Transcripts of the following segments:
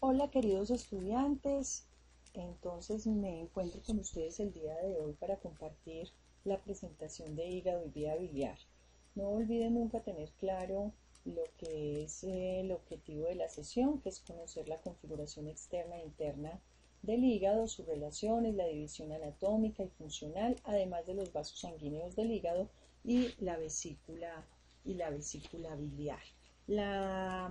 Hola queridos estudiantes, entonces me encuentro con ustedes el día de hoy para compartir la presentación de hígado y vía biliar. No olviden nunca tener claro lo que es el objetivo de la sesión, que es conocer la configuración externa e interna del hígado, sus relaciones, la división anatómica y funcional, además de los vasos sanguíneos del hígado y la vesícula biliar. La,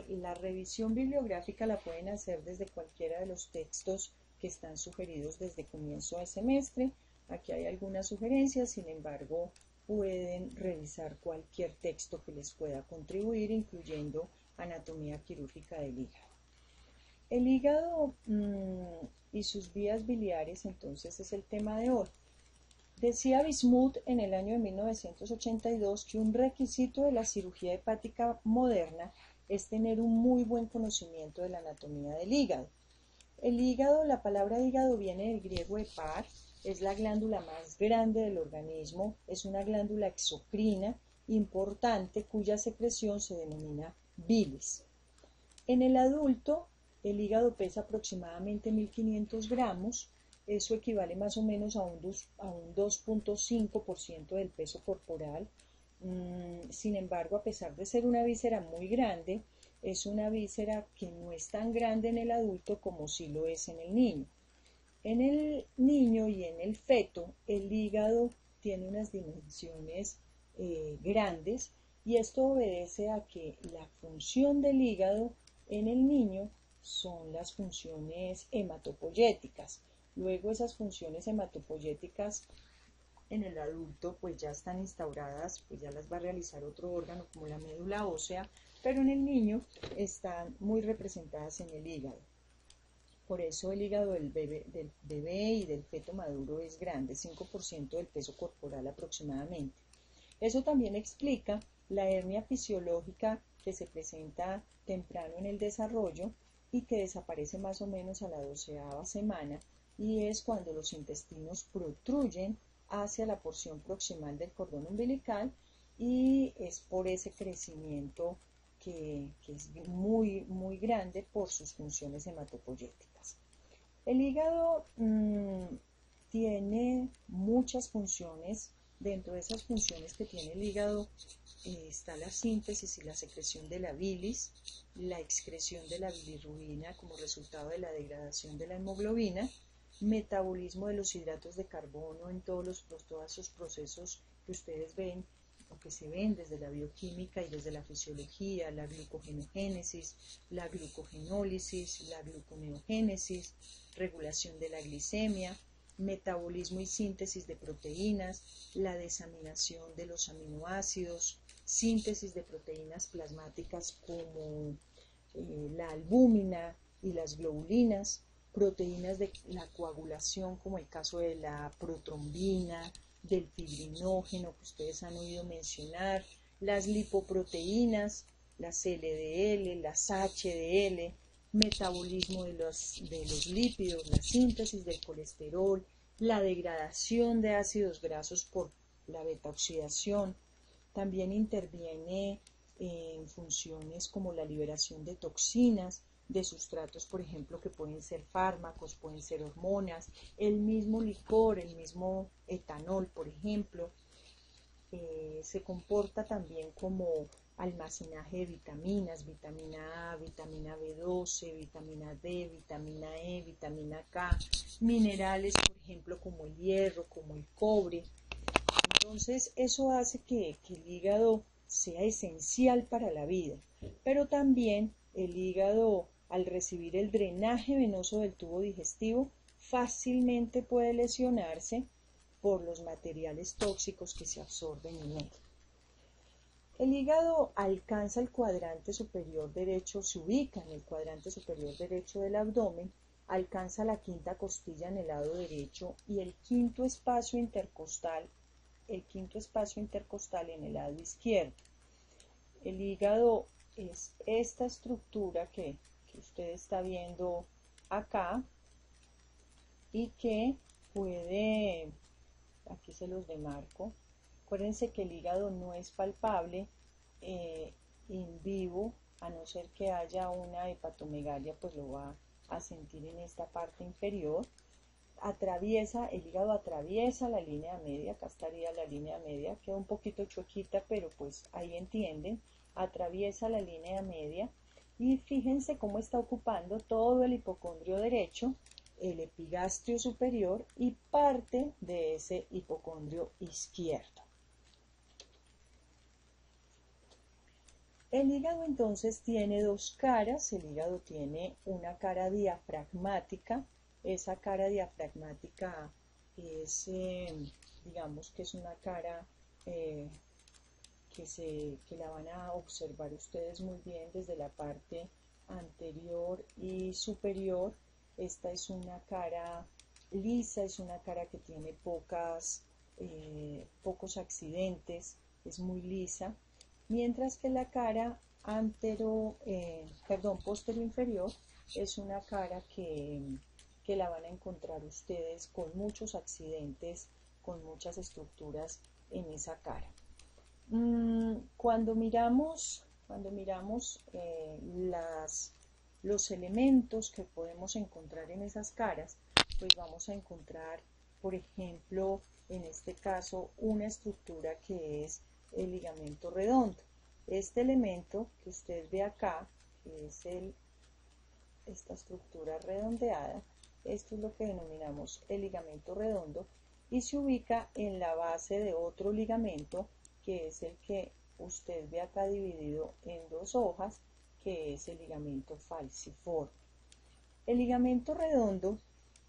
la revisión bibliográfica la pueden hacer desde cualquiera de los textos que están sugeridos desde comienzo de semestre. Aquí hay algunas sugerencias, sin embargo, pueden revisar cualquier texto que les pueda contribuir, incluyendo anatomía quirúrgica del hígado. El hígado y sus vías biliares, entonces, es el tema de hoy. Decía Bismuth en el año de 1982 que un requisito de la cirugía hepática moderna es tener un muy buen conocimiento de la anatomía del hígado. El hígado, la palabra hígado viene del griego hepar, es la glándula más grande del organismo, es una glándula exocrina importante cuya secreción se denomina bilis. En el adulto, el hígado pesa aproximadamente 1500 gramos, eso equivale más o menos a un 2.5% del peso corporal. Sin embargo, a pesar de ser una víscera muy grande, es una víscera que no es tan grande en el adulto como sí lo es en el niño. En el niño y en el feto, el hígado tiene unas dimensiones grandes y esto obedece a que la función del hígado en el niño son las funciones hematopoyéticas. Luego esas funciones hematopoyéticas en el adulto pues ya están instauradas, pues ya las va a realizar otro órgano como la médula ósea, pero en el niño están muy representadas en el hígado. Por eso el hígado del bebé y del feto maduro es grande, 5% del peso corporal aproximadamente. Eso también explica la hernia fisiológica que se presenta temprano en el desarrollo y que desaparece más o menos a la 12ª semana, y es cuando los intestinos protruyen hacia la porción proximal del cordón umbilical, y es por ese crecimiento que es muy grande por sus funciones hematopoyéticas. El hígado tiene muchas funciones. Dentro de esas funciones que tiene el hígado está la síntesis y la secreción de la bilis, la excreción de la bilirrubina como resultado de la degradación de la hemoglobina, metabolismo de los hidratos de carbono en todos esos procesos que ustedes ven o que se ven desde la bioquímica y desde la fisiología, la glucogenogénesis, la glucogenólisis, la gluconeogénesis, regulación de la glicemia, metabolismo y síntesis de proteínas, la desaminación de los aminoácidos, síntesis de proteínas plasmáticas como la albúmina y las globulinas, proteínas de la coagulación como el caso de la protrombina, del fibrinógeno que ustedes han oído mencionar, las lipoproteínas, las LDL, las HDL, metabolismo de los lípidos, la síntesis del colesterol, la degradación de ácidos grasos por la beta-oxidación. También interviene en funciones como la liberación de toxinas, de sustratos, por ejemplo, que pueden ser fármacos, pueden ser hormonas, el mismo licor, el mismo etanol, por ejemplo. Se comporta también como almacenaje de vitaminas, vitamina A, vitamina B12, vitamina D, vitamina E, vitamina K, minerales, por ejemplo, como el hierro, como el cobre. Entonces, eso hace que el hígado sea esencial para la vida, pero también el hígado, al recibir el drenaje venoso del tubo digestivo, fácilmente puede lesionarse por los materiales tóxicos que se absorben en él. El hígado alcanza el cuadrante superior derecho, se ubica en el cuadrante superior derecho del abdomen, alcanza la quinta costilla en el lado derecho y el quinto espacio intercostal en el lado izquierdo. El hígado es esta estructura que usted está viendo acá y que puede, aquí se los demarco. Acuérdense que el hígado no es palpable in vivo a no ser que haya una hepatomegalia, pues lo va a sentir en esta parte inferior. El hígado atraviesa la línea media, acá estaría la línea media, queda un poquito chuequita, pero pues ahí entienden, atraviesa la línea media y fíjense cómo está ocupando todo el hipocondrio derecho, el epigastrio superior y parte de ese hipocondrio izquierdo. El hígado entonces tiene dos caras, el hígado tiene una cara diafragmática, esa cara diafragmática es, digamos que es una cara que la van a observar ustedes muy bien desde la parte anterior y superior. Esta es una cara lisa, es una cara que tiene pocos accidentes, es muy lisa, mientras que la cara posterior inferior es una cara que la van a encontrar ustedes con muchos accidentes, con muchas estructuras en esa cara. Cuando miramos los elementos que podemos encontrar en esas caras, pues vamos a encontrar, por ejemplo, en este caso, una estructura que es el ligamento redondo. Este elemento que usted ve acá, que es esta estructura redondeada, esto es lo que denominamos el ligamento redondo y se ubica en la base de otro ligamento que es el que usted ve acá dividido en dos hojas, que es el ligamento falciforme. El ligamento redondo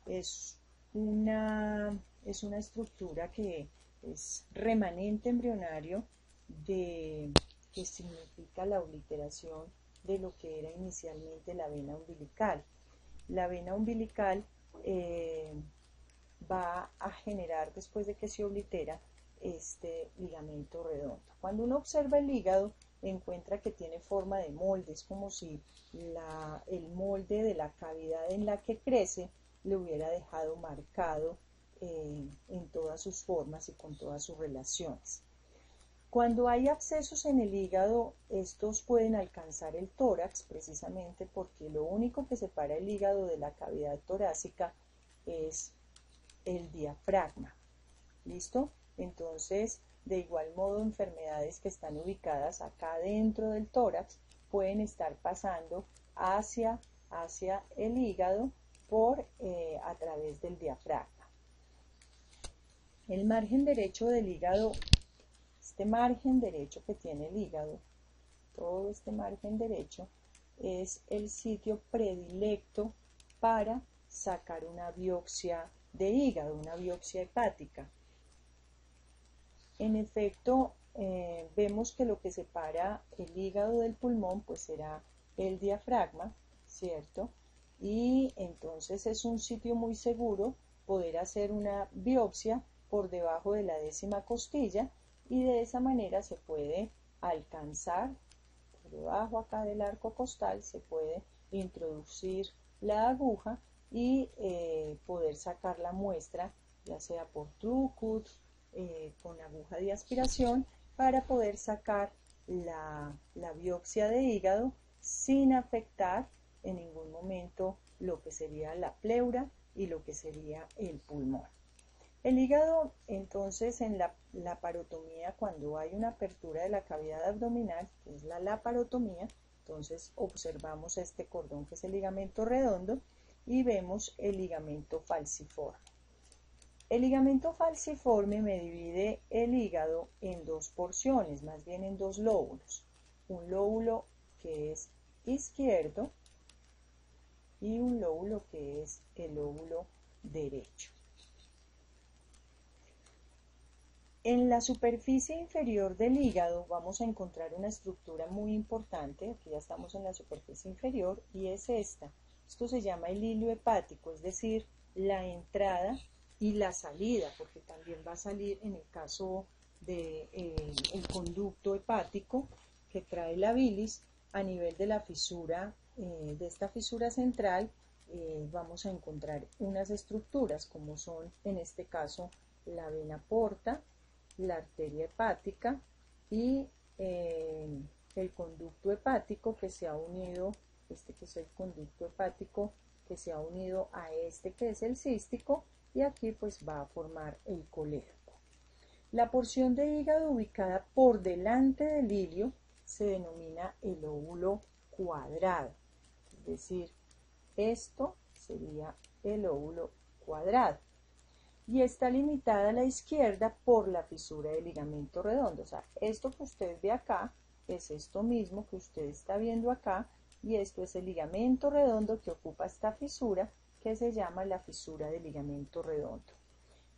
es una estructura que es remanente embrionario que significa la obliteración de lo que era inicialmente la vena umbilical. La vena umbilical va a generar, después de que se oblitera, este ligamento redondo. Cuando uno observa el hígado, encuentra que tiene forma de molde, es como si el molde de la cavidad en la que crece le hubiera dejado marcado en todas sus formas y con todas sus relaciones. Cuando hay abscesos en el hígado, estos pueden alcanzar el tórax, precisamente porque lo único que separa el hígado de la cavidad torácica es el diafragma. ¿Listo? Entonces, de igual modo, enfermedades que están ubicadas acá dentro del tórax pueden estar pasando hacia el hígado a través del diafragma. El margen derecho del hígado, este margen derecho que tiene el hígado, todo este margen derecho, es el sitio predilecto para sacar una biopsia de hígado, una biopsia hepática. En efecto, vemos que lo que separa el hígado del pulmón pues será el diafragma, ¿cierto? Y entonces es un sitio muy seguro poder hacer una biopsia por debajo de la 10ª costilla y de esa manera se puede alcanzar, por debajo acá del arco costal, se puede introducir la aguja y poder sacar la muestra, ya sea por Trucut, con aguja de aspiración, para poder sacar la biopsia de hígado sin afectar en ningún momento lo que sería la pleura y lo que sería el pulmón. El hígado, entonces, en la laparotomía, cuando hay una apertura de la cavidad abdominal, que es la laparotomía, entonces observamos este cordón que es el ligamento redondo y vemos el ligamento falciforme. El ligamento falciforme me divide el hígado en dos porciones, más bien en dos lóbulos. Un lóbulo que es izquierdo y un lóbulo que es el lóbulo derecho. En la superficie inferior del hígado vamos a encontrar una estructura muy importante, aquí ya estamos en la superficie inferior, y es esta. Esto se llama el hilo hepático, es decir, la entrada y la salida, porque también va a salir en el caso del conducto hepático que trae la bilis a nivel de la fisura, de esta fisura central, vamos a encontrar unas estructuras como son en este caso la vena porta, la arteria hepática y el conducto hepático que se ha unido, este que es el conducto hepático que se ha unido a este que es el cístico, y aquí pues va a formar el colérico. La porción de hígado ubicada por delante del ilio se denomina el óvulo cuadrado, es decir, esto sería el óvulo cuadrado, y está limitada a la izquierda por la fisura del ligamento redondo. O sea, esto que usted ve acá es esto mismo que usted está viendo acá, y esto es el ligamento redondo que ocupa esta fisura, que se llama la fisura del ligamento redondo.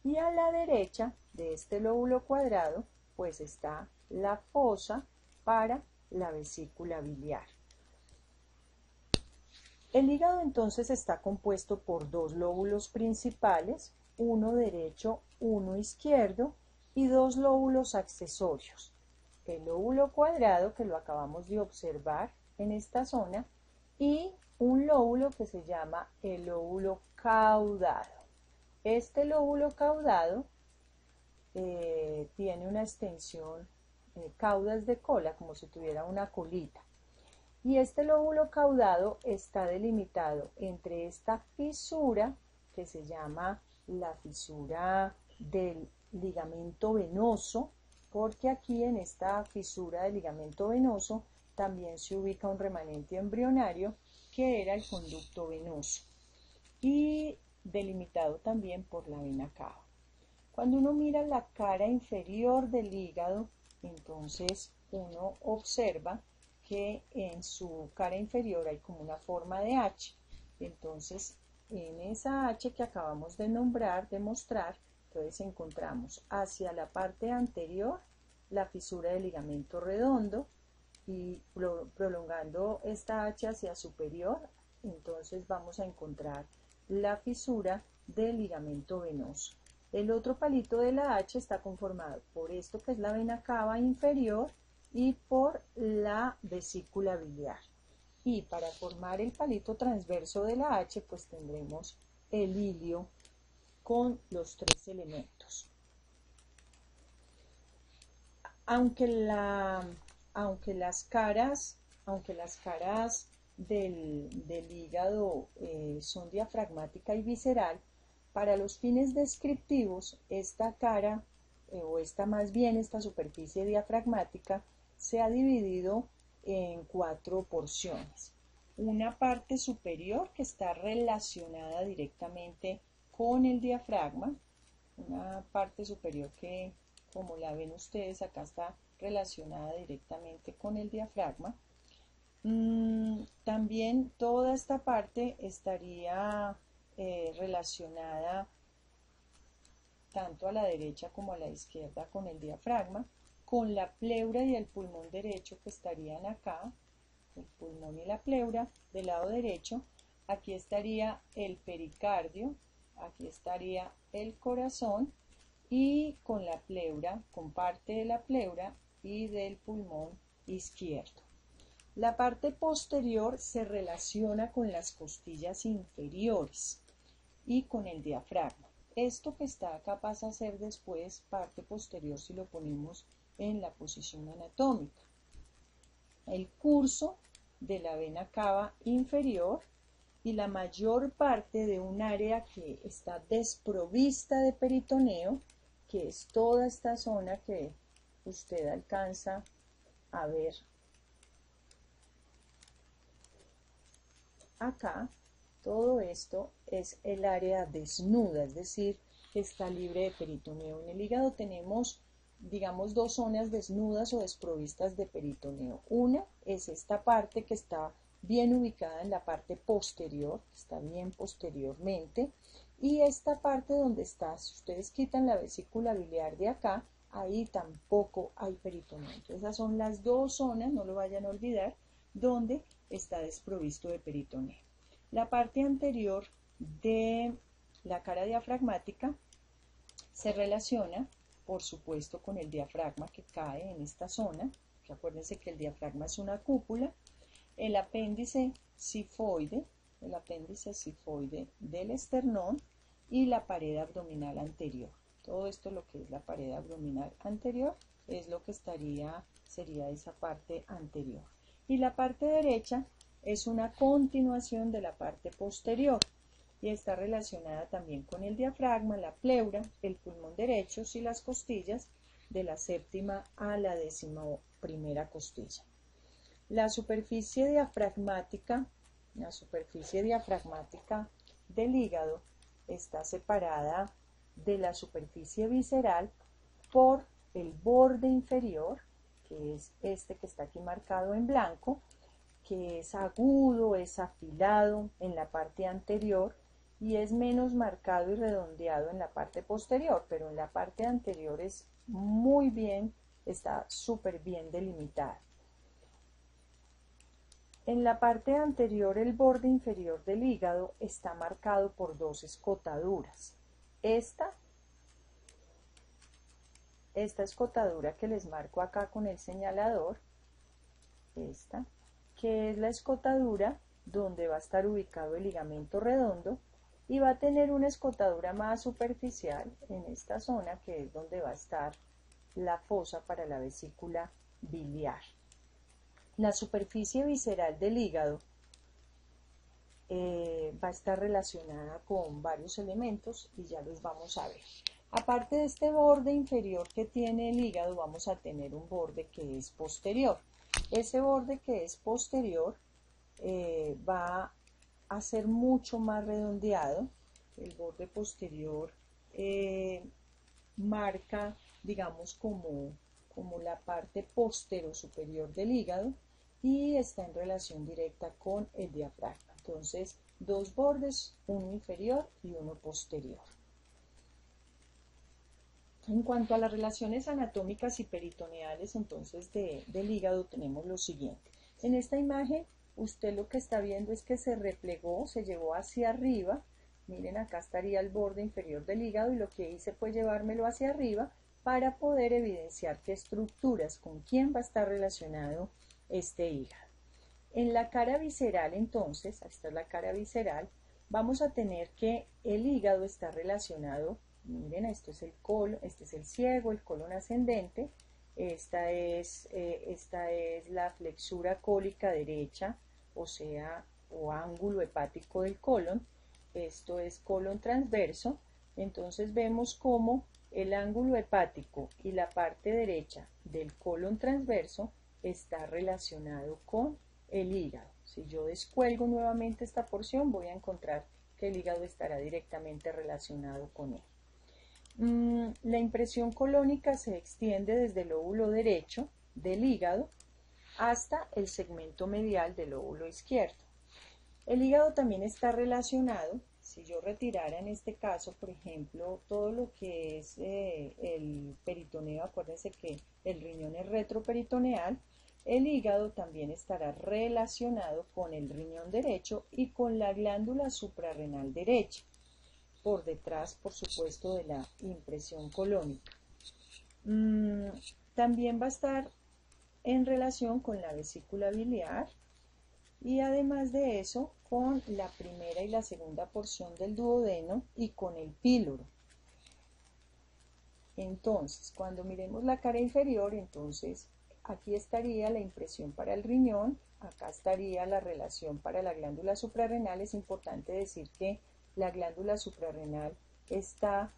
Y a la derecha de este lóbulo cuadrado pues está la fosa para la vesícula biliar. El hígado entonces está compuesto por dos lóbulos principales, uno derecho, uno izquierdo, y dos lóbulos accesorios. El lóbulo cuadrado, que lo acabamos de observar en esta zona, y un lóbulo que se llama el lóbulo caudado. Este lóbulo caudado tiene una extensión, caudas de cola, como si tuviera una colita. Y este lóbulo caudado está delimitado entre esta fisura, que se llama la fisura del ligamento venoso, porque aquí en esta fisura del ligamento venoso también se ubica un remanente embrionario que era el conducto venoso, y delimitado también por la vena cava. Cuando uno mira la cara inferior del hígado, entonces uno observa que en su cara inferior hay como una forma de H. Entonces, en esa H que acabamos de nombrar, de mostrar, entonces encontramos hacia la parte anterior la fisura del ligamento redondo, y prolongando esta H hacia superior, entonces vamos a encontrar la fisura del ligamento venoso. El otro palito de la H está conformado por esto que es la vena cava inferior y por la vesícula biliar. Y para formar el palito transverso de la H, pues tendremos el ilio con los tres elementos. Aunque las caras del hígado son diafragmática y visceral, para los fines descriptivos, esta cara, esta superficie diafragmática, se ha dividido en 4 porciones. Una parte superior que está relacionada directamente con el diafragma, una parte superior que, como la ven ustedes, acá está relacionada directamente con el diafragma. También toda esta parte estaría relacionada tanto a la derecha como a la izquierda con el diafragma, con la pleura y el pulmón derecho que estarían acá, el pulmón y la pleura del lado derecho. Aquí estaría el pericardio, aquí estaría el corazón, y con la pleura, con parte de la pleura y del pulmón izquierdo. La parte posterior se relaciona con las costillas inferiores y con el diafragma. Esto que está acá pasa a ser después parte posterior si lo ponemos en la posición anatómica. El curso de la vena cava inferior y la mayor parte de un área que está desprovista de peritoneo, que es toda esta zona que usted alcanza a ver acá. Todo esto es el área desnuda, es decir, que está libre de peritoneo. En el hígado tenemos, digamos, dos zonas desnudas o desprovistas de peritoneo. Una es esta parte que está bien ubicada en la parte posterior, está bien posteriormente, y esta parte donde está, si ustedes quitan la vesícula biliar de acá, ahí tampoco hay peritoneo. Entonces, esas son las dos zonas, no lo vayan a olvidar, donde está desprovisto de peritoneo. La parte anterior de la cara diafragmática se relaciona, por supuesto, con el diafragma que cae en esta zona, que acuérdense que el diafragma es una cúpula, el apéndice sifoide del esternón y la pared abdominal anterior. Todo esto lo que es la pared abdominal anterior es lo que sería esa parte anterior. Y la parte derecha es una continuación de la parte posterior y está relacionada también con el diafragma, la pleura, el pulmón derecho y las costillas de la séptima a la 11ª costilla. La superficie diafragmática del hígado está separada de la superficie visceral por el borde inferior, que es este que está aquí marcado en blanco, que es agudo, es afilado en la parte anterior y es menos marcado y redondeado en la parte posterior, pero en la parte anterior es muy bien, está súper bien delimitada. En la parte anterior, el borde inferior del hígado está marcado por dos escotaduras. Esta escotadura que les marco acá con el señalador, esta, que es la escotadura donde va a estar ubicado el ligamento redondo, y va a tener una escotadura más superficial en esta zona, que es donde va a estar la fosa para la vesícula biliar. La superficie visceral del hígado va a estar relacionada con varios elementos y ya los vamos a ver. Aparte de este borde inferior que tiene el hígado, vamos a tener un borde que es posterior. Ese borde que es posterior va a ser mucho más redondeado. El borde posterior marca, digamos, como la parte postero superior del hígado y está en relación directa con el diafragma. Entonces, dos bordes, uno inferior y uno posterior. En cuanto a las relaciones anatómicas y peritoneales, entonces, del hígado, tenemos lo siguiente. En esta imagen, usted lo que está viendo es que se replegó, se llevó hacia arriba. Miren, acá estaría el borde inferior del hígado y lo que hice fue llevármelo hacia arriba para poder evidenciar qué estructuras, con quién va a estar relacionado este hígado. En la cara visceral, entonces, esta es la cara visceral, vamos a tener que el hígado está relacionado, miren, esto es el colon, este es el ciego, el colon ascendente, esta es la flexura cólica derecha, o ángulo hepático del colon, esto es colon transverso. Entonces vemos cómo el ángulo hepático y la parte derecha del colon transverso está relacionado con el hígado. Si yo descuelgo nuevamente esta porción, voy a encontrar que el hígado estará directamente relacionado con él. La impresión colónica se extiende desde el lóbulo derecho del hígado hasta el segmento medial del lóbulo izquierdo. El hígado también está relacionado, si yo retirara en este caso, por ejemplo, todo lo que es el peritoneo, acuérdense que el riñón es retroperitoneal, el hígado también estará relacionado con el riñón derecho y con la glándula suprarrenal derecha, por detrás, por supuesto, de la impresión colónica. También va a estar en relación con la vesícula biliar y además de eso con la primera y la segunda porción del duodeno y con el píloro. Entonces, cuando miremos la cara inferior, entonces aquí estaría la impresión para el riñón, acá estaría la relación para la glándula suprarrenal. Es importante decir que la glándula suprarrenal está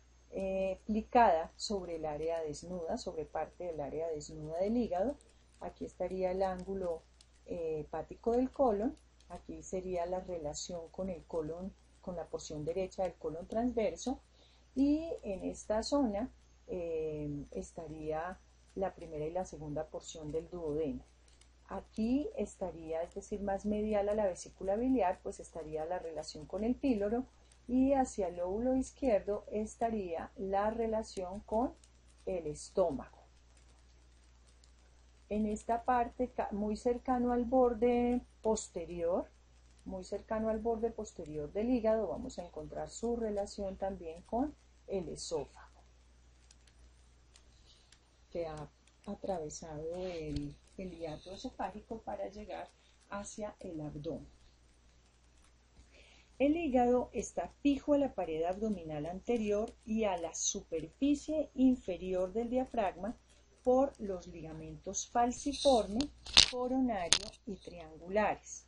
plicada sobre el área desnuda, sobre parte del área desnuda del hígado. Aquí estaría el ángulo hepático del colon, aquí sería la relación con el colon, con la porción derecha del colon transverso, y en esta zona estaría la primera y la segunda porción del duodeno. Aquí estaría, es decir, más medial a la vesícula biliar, pues estaría la relación con el píloro, y hacia el lóbulo izquierdo estaría la relación con el estómago. En esta parte, muy cercano al borde posterior, del hígado, vamos a encontrar su relación también con el esófago, que ha atravesado el hiato esofágico para llegar hacia el abdomen. El hígado está fijo a la pared abdominal anterior y a la superficie inferior del diafragma, por los ligamentos falciforme, coronario y triangulares.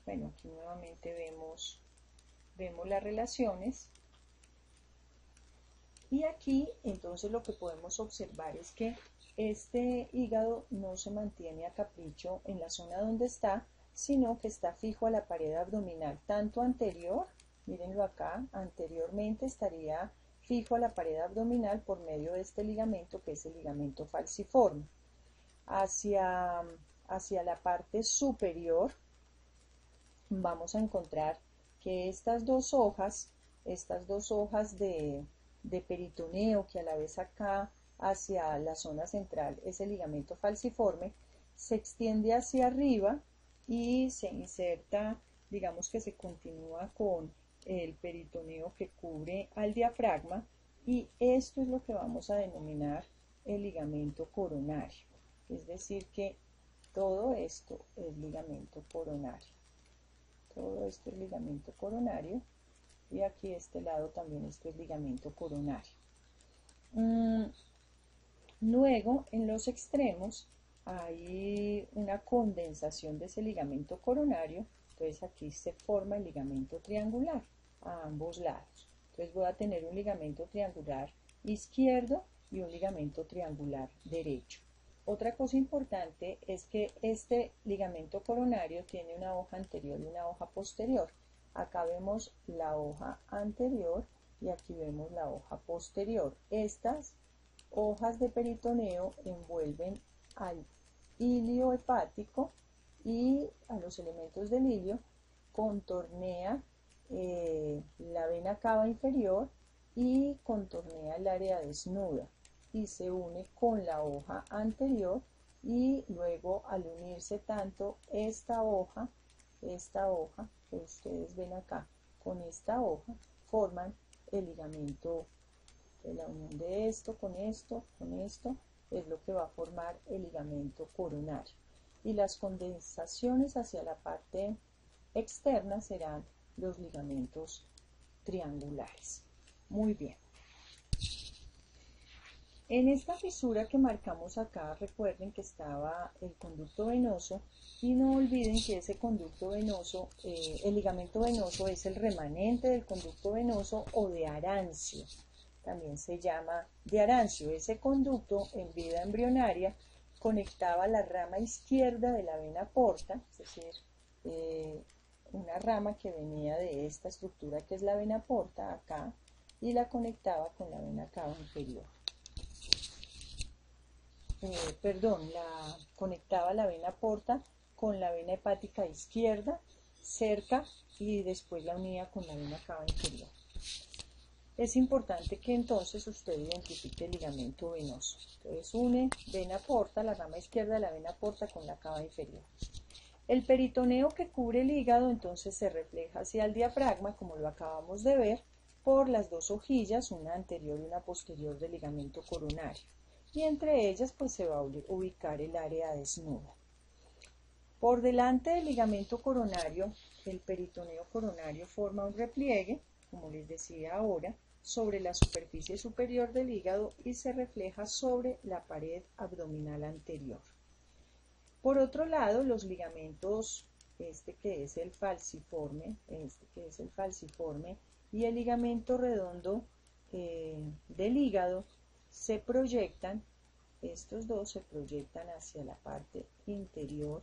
Bueno, aquí nuevamente vemos las relaciones. Y aquí entonces lo que podemos observar es que este hígado no se mantiene a capricho en la zona donde está, sino que está fijo a la pared abdominal, tanto anterior, mírenlo acá, anteriormente estaría fijo a la pared abdominal por medio de este ligamento que es el ligamento falciforme. Hacia la parte superior vamos a encontrar que estas dos hojas de peritoneo, que a la vez acá hacia la zona central es el ligamento falciforme, se extiende hacia arriba y se inserta, digamos que se continúa con el peritoneo que cubre al diafragma, y esto es lo que vamos a denominar el ligamento coronario. Es decir que todo esto es ligamento coronario. Todo esto es ligamento coronario. Y aquí este lado también esto es ligamento coronario. Luego en los extremos hay una condensación de ese ligamento coronario, entonces aquí se forma el ligamento triangular a ambos lados. Entonces voy a tener un ligamento triangular izquierdo y un ligamento triangular derecho. Otra cosa importante es que este ligamento coronario tiene una hoja anterior y una hoja posterior. Acá vemos la hoja anterior y aquí vemos la hoja posterior. Estas hojas de peritoneo envuelven al hilio hepático y a los elementos del hilio, contornea la vena cava inferior y contornea el área desnuda y se une con la hoja anterior, y luego al unirse tanto esta hoja que ustedes ven acá con esta hoja, forman el ligamento. De la unión de esto con esto es lo que va a formar el ligamento coronario, y las condensaciones hacia la parte externa serán los ligamentos triangulares. Muy bien. En esta fisura que marcamos acá, recuerden que estaba el conducto venoso, y no olviden que ese conducto venoso, el ligamento venoso es el remanente del conducto venoso o de Arancio. También se llama de Arancio. Ese conducto en vida embrionaria conectaba la rama izquierda de la vena porta, es decir, una rama que venía de esta estructura que es la vena porta acá, y la conectaba con la vena cava inferior. Conectaba la vena porta con la vena hepática izquierda cerca, y después la unía con la vena cava inferior. Es importante que entonces usted identifique el ligamento venoso. Entonces une vena porta, la rama izquierda de la vena porta con la cava inferior. El peritoneo que cubre el hígado entonces se refleja hacia el diafragma, como lo acabamos de ver, por las dos hojillas, una anterior y una posterior del ligamento coronario. Y entre ellas pues se va a ubicar el área desnuda. Por delante del ligamento coronario, el peritoneo coronario forma un repliegue, como les decía ahora, sobre la superficie superior del hígado y se refleja sobre la pared abdominal anterior. Por otro lado, los ligamentos, este que es el falciforme y el ligamento redondo del hígado, se proyectan, estos dos se proyectan hacia la parte interior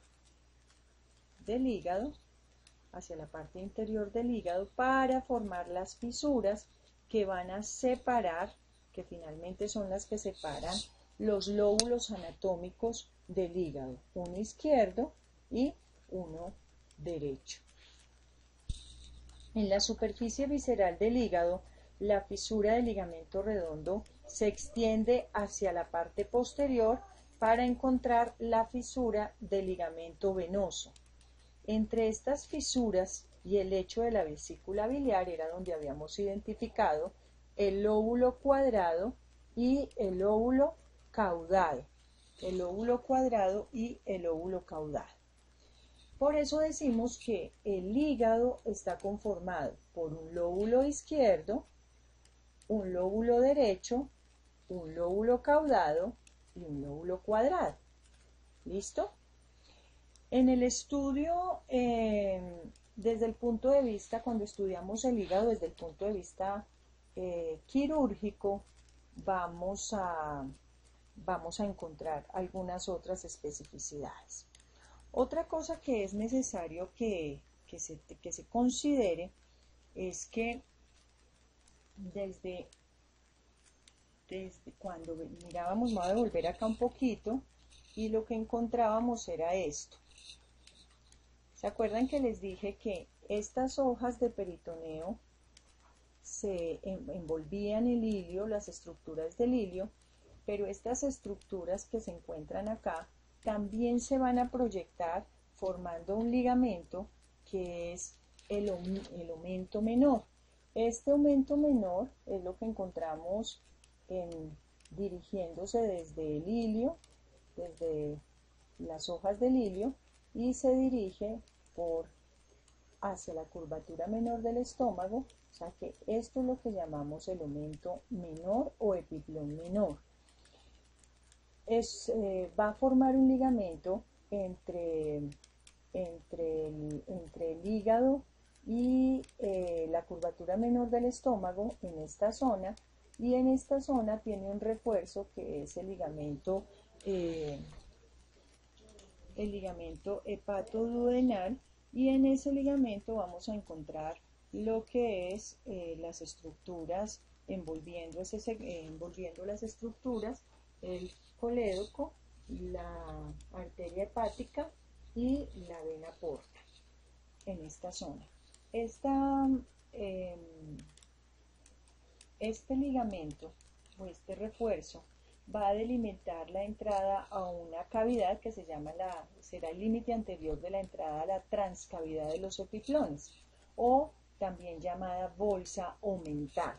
del hígado, para formar las fisuras que van a separar, que finalmente son las que separan los lóbulos anatómicos del hígado, uno izquierdo y uno derecho. En la superficie visceral del hígado, la fisura del ligamento redondo se extiende hacia la parte posterior para encontrar la fisura del ligamento venoso. Entre estas fisuras y el lecho de la vesícula biliar era donde habíamos identificado el lóbulo cuadrado y el lóbulo caudado. Por eso decimos que el hígado está conformado por un lóbulo izquierdo, un lóbulo derecho, un lóbulo caudado y un lóbulo cuadrado. ¿Listo? En el estudio, desde el punto de vista, cuando estudiamos el hígado desde el punto de vista quirúrgico, vamos a encontrar algunas otras especificidades. Otra cosa que es necesario que se considere es que desde cuando mirábamos, me voy a devolver acá un poquito, y lo que encontrábamos era esto. ¿Se acuerdan que les dije que estas hojas de peritoneo se envolvían el hilio, las estructuras del hilio, pero estas estructuras que se encuentran acá también se van a proyectar formando un ligamento que es el aumento menor. Este aumento menor es lo que encontramos dirigiéndose desde el hilio, desde las hojas del hilio, y se dirige hacia la curvatura menor del estómago. O sea que esto es lo que llamamos el aumento menor o epiplón menor. Va a formar un ligamento entre el hígado y la curvatura menor del estómago en esta zona, y en esta zona tiene un refuerzo que es el ligamento hepatoduodenal, y en ese ligamento vamos a encontrar lo que es las estructuras envolviendo las estructuras, el colédoco, la arteria hepática y la vena porta en esta zona. Este ligamento o este refuerzo va a delimitar la entrada a una cavidad que será el límite anterior de la entrada a la transcavidad de los epiplones, o también llamada bolsa omental.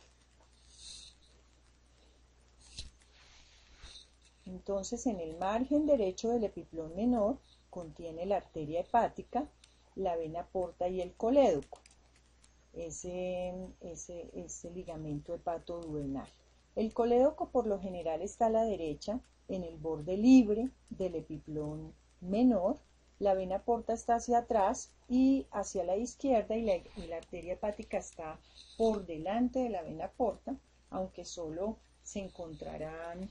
Entonces, en el margen derecho del epiplón menor contiene la arteria hepática, la vena porta y el colédoco, ese ligamento hepatoduodenal. El colédoco por lo general está a la derecha, en el borde libre del epiplón menor. La vena porta está hacia atrás y hacia la izquierda, y la arteria hepática está por delante de la vena porta, aunque solo se encontrarán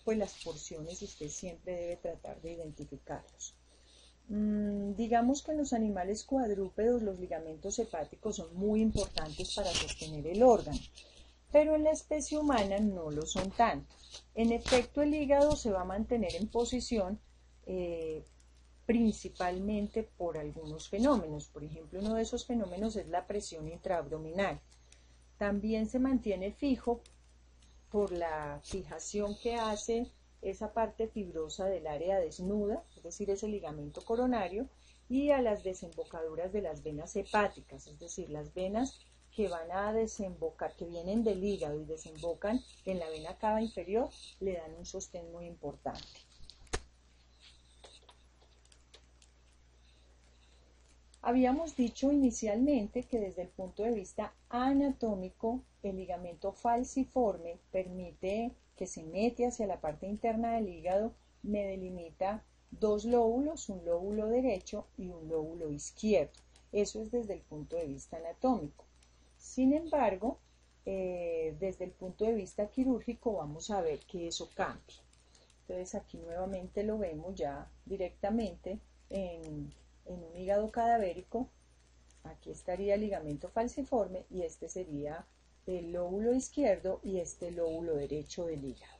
pues las porciones, y usted siempre debe tratar de identificarlos. Digamos que en los animales cuadrúpedos los ligamentos hepáticos son muy importantes para sostener el órgano, pero en la especie humana no lo son tanto. En efecto, el hígado se va a mantener en posición principalmente por algunos fenómenos. Por ejemplo, uno de esos fenómenos es la presión intraabdominal. También se mantiene fijo por la fijación que hace esa parte fibrosa del área desnuda, es decir, ese ligamento coronario, y a las desembocaduras de las venas hepáticas, es decir, las venas que van a desembocar, que vienen del hígado y desembocan en la vena cava inferior, le dan un sostén muy importante. Habíamos dicho inicialmente que desde el punto de vista anatómico, el ligamento falciforme permite que se mete hacia la parte interna del hígado, me delimita dos lóbulos, un lóbulo derecho y un lóbulo izquierdo. Eso es desde el punto de vista anatómico. Sin embargo, desde el punto de vista quirúrgico vamos a ver que eso cambia. Entonces aquí nuevamente lo vemos ya directamente en un hígado cadavérico. Aquí estaría el ligamento falciforme y este sería el lóbulo izquierdo y este lóbulo derecho del hígado.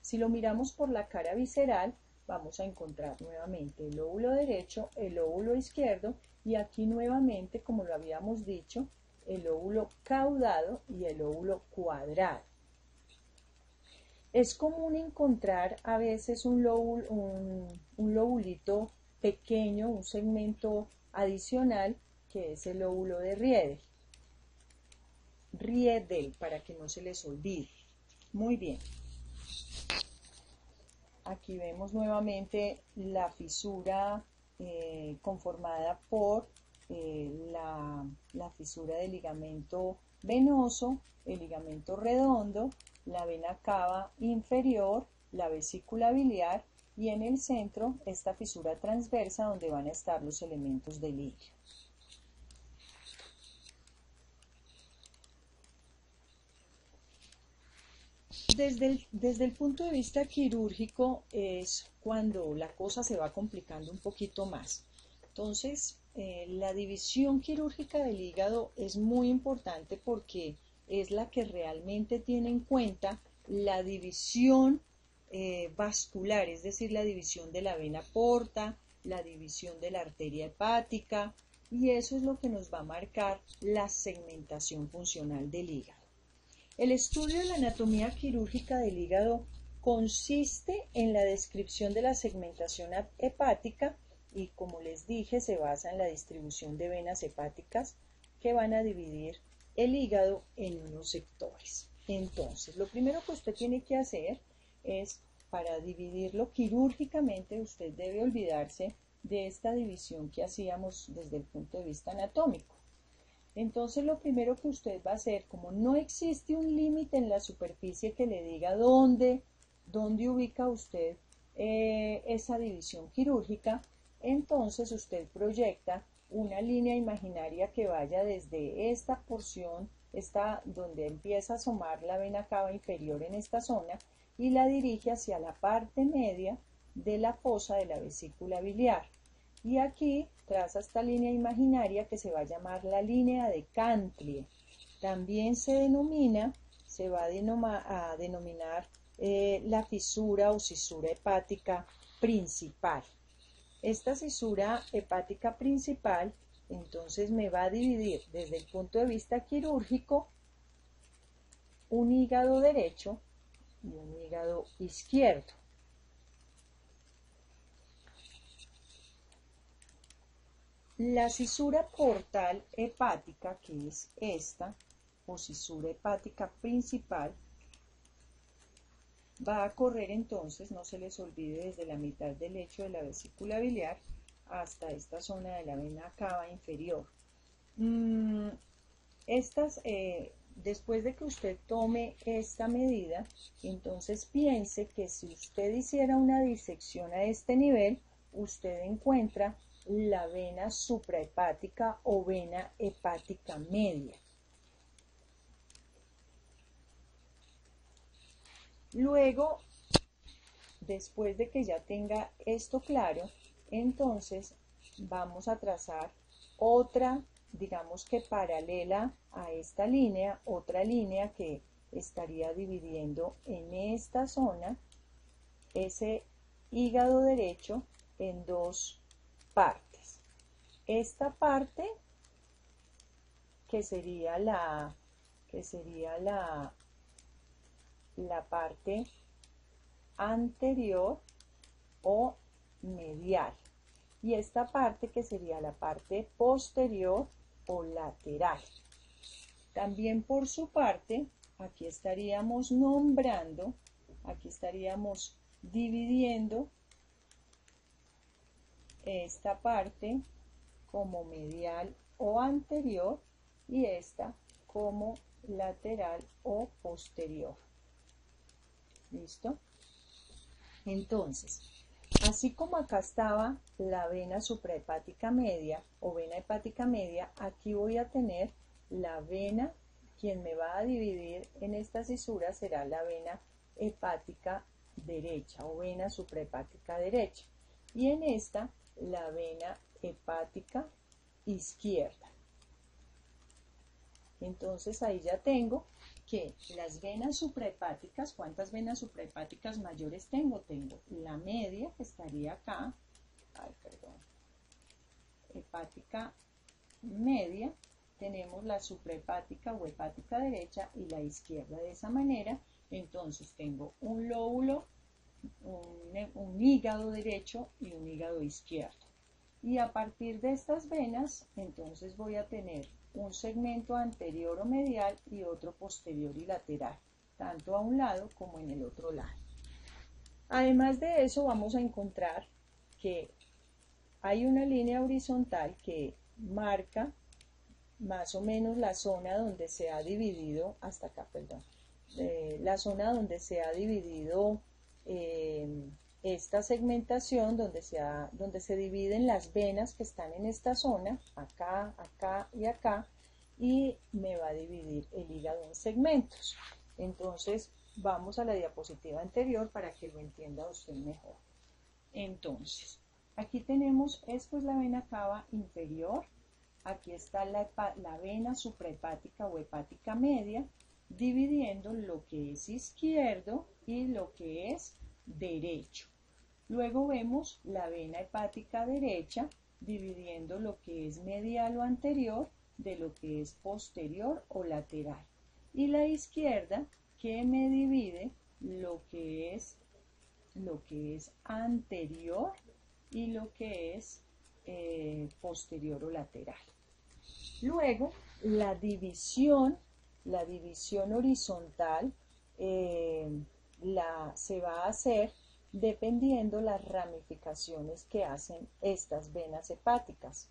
Si lo miramos por la cara visceral, vamos a encontrar nuevamente el lóbulo derecho, el lóbulo izquierdo, y aquí nuevamente, como lo habíamos dicho, el lóbulo caudado y el lóbulo cuadrado. Es común encontrar a veces un lobulito pequeño, un segmento adicional, que es el lóbulo de Riedel. Riedel, para que no se les olvide. Muy bien. Aquí vemos nuevamente la fisura conformada por la fisura del ligamento venoso, el ligamento redondo, la vena cava inferior, la vesícula biliar y en el centro esta fisura transversa donde van a estar los elementos del hígado. Desde el punto de vista quirúrgico es cuando la cosa se va complicando un poquito más. Entonces, la división quirúrgica del hígado es muy importante porque es la que realmente tiene en cuenta la división vascular, es decir, la división de la vena porta, la división de la arteria hepática, y eso es lo que nos va a marcar la segmentación funcional del hígado. El estudio de la anatomía quirúrgica del hígado consiste en la descripción de la segmentación hepática y, como les dije, se basa en la distribución de venas hepáticas que van a dividir el hígado en unos sectores. Entonces, lo primero que usted tiene que hacer es, para dividirlo quirúrgicamente, usted debe olvidarse de esta división que hacíamos desde el punto de vista anatómico. Entonces, lo primero que usted va a hacer, como no existe un límite en la superficie que le diga dónde ubica usted esa división quirúrgica, entonces usted proyecta una línea imaginaria que vaya desde esta porción, donde empieza a asomar la vena cava inferior en esta zona, y la dirige hacia la parte media de la fosa de la vesícula biliar. Y aquí traza esta línea imaginaria que se va a llamar la línea de Cantley. También se va a denominar la fisura o cisura hepática principal. Esta cisura hepática principal entonces me va a dividir desde el punto de vista quirúrgico un hígado derecho y un hígado izquierdo. La cisura portal hepática, que es esta, o cisura hepática principal, va a correr entonces, no se les olvide, desde la mitad del lecho de la vesícula biliar hasta esta zona de la vena cava inferior. Después de que usted tome esta medida, entonces piense que si usted hiciera una disección a este nivel, usted encuentra la vena suprahepática o vena hepática media. Luego, después de que ya tenga esto claro, entonces vamos a trazar otra, digamos que paralela a esta línea, otra línea que estaría dividiendo en esta zona ese hígado derecho en dos partes. Esta parte que sería la parte anterior o medial, y esta parte que sería la parte posterior o lateral. También por su parte, aquí estaríamos nombrando, aquí estaríamos dividiendo esta parte como medial o anterior y esta como lateral o posterior. ¿Listo? Entonces, así como acá estaba la vena suprahepática media o vena hepática media, aquí voy a tener la vena, quien me va a dividir en esta cisura será la vena hepática derecha o vena suprahepática derecha, y en esta la vena hepática izquierda. Entonces ahí ya tengo que las venas suprahepáticas, ¿cuántas venas suprahepáticas mayores tengo? Tengo la media, que estaría acá, hepática media, tenemos la suprahepática o hepática derecha y la izquierda. De esa manera, entonces tengo un lóbulo, un hígado derecho y un hígado izquierdo. Y a partir de estas venas, entonces voy a tener un segmento anterior o medial y otro posterior y lateral, tanto a un lado como en el otro lado. Además de eso, vamos a encontrar que hay una línea horizontal que marca más o menos la zona donde se ha dividido, hasta acá, perdón, la zona donde se ha dividido esta segmentación, donde se dividen las venas que están en esta zona, acá, acá y acá, y me va a dividir el hígado en segmentos. Entonces, vamos a la diapositiva anterior para que lo entienda usted mejor. Entonces, aquí tenemos, esto es la vena cava inferior, aquí está la vena suprahepática o hepática media, dividiendo lo que es izquierdo y lo que es derecho. Luego vemos la vena hepática derecha, dividiendo lo que es medial o anterior de lo que es posterior o lateral. Y la izquierda, que me divide lo que es anterior y lo que es posterior o lateral. Luego, la división horizontal se va a hacer dependiendo las ramificaciones que hacen estas venas hepáticas.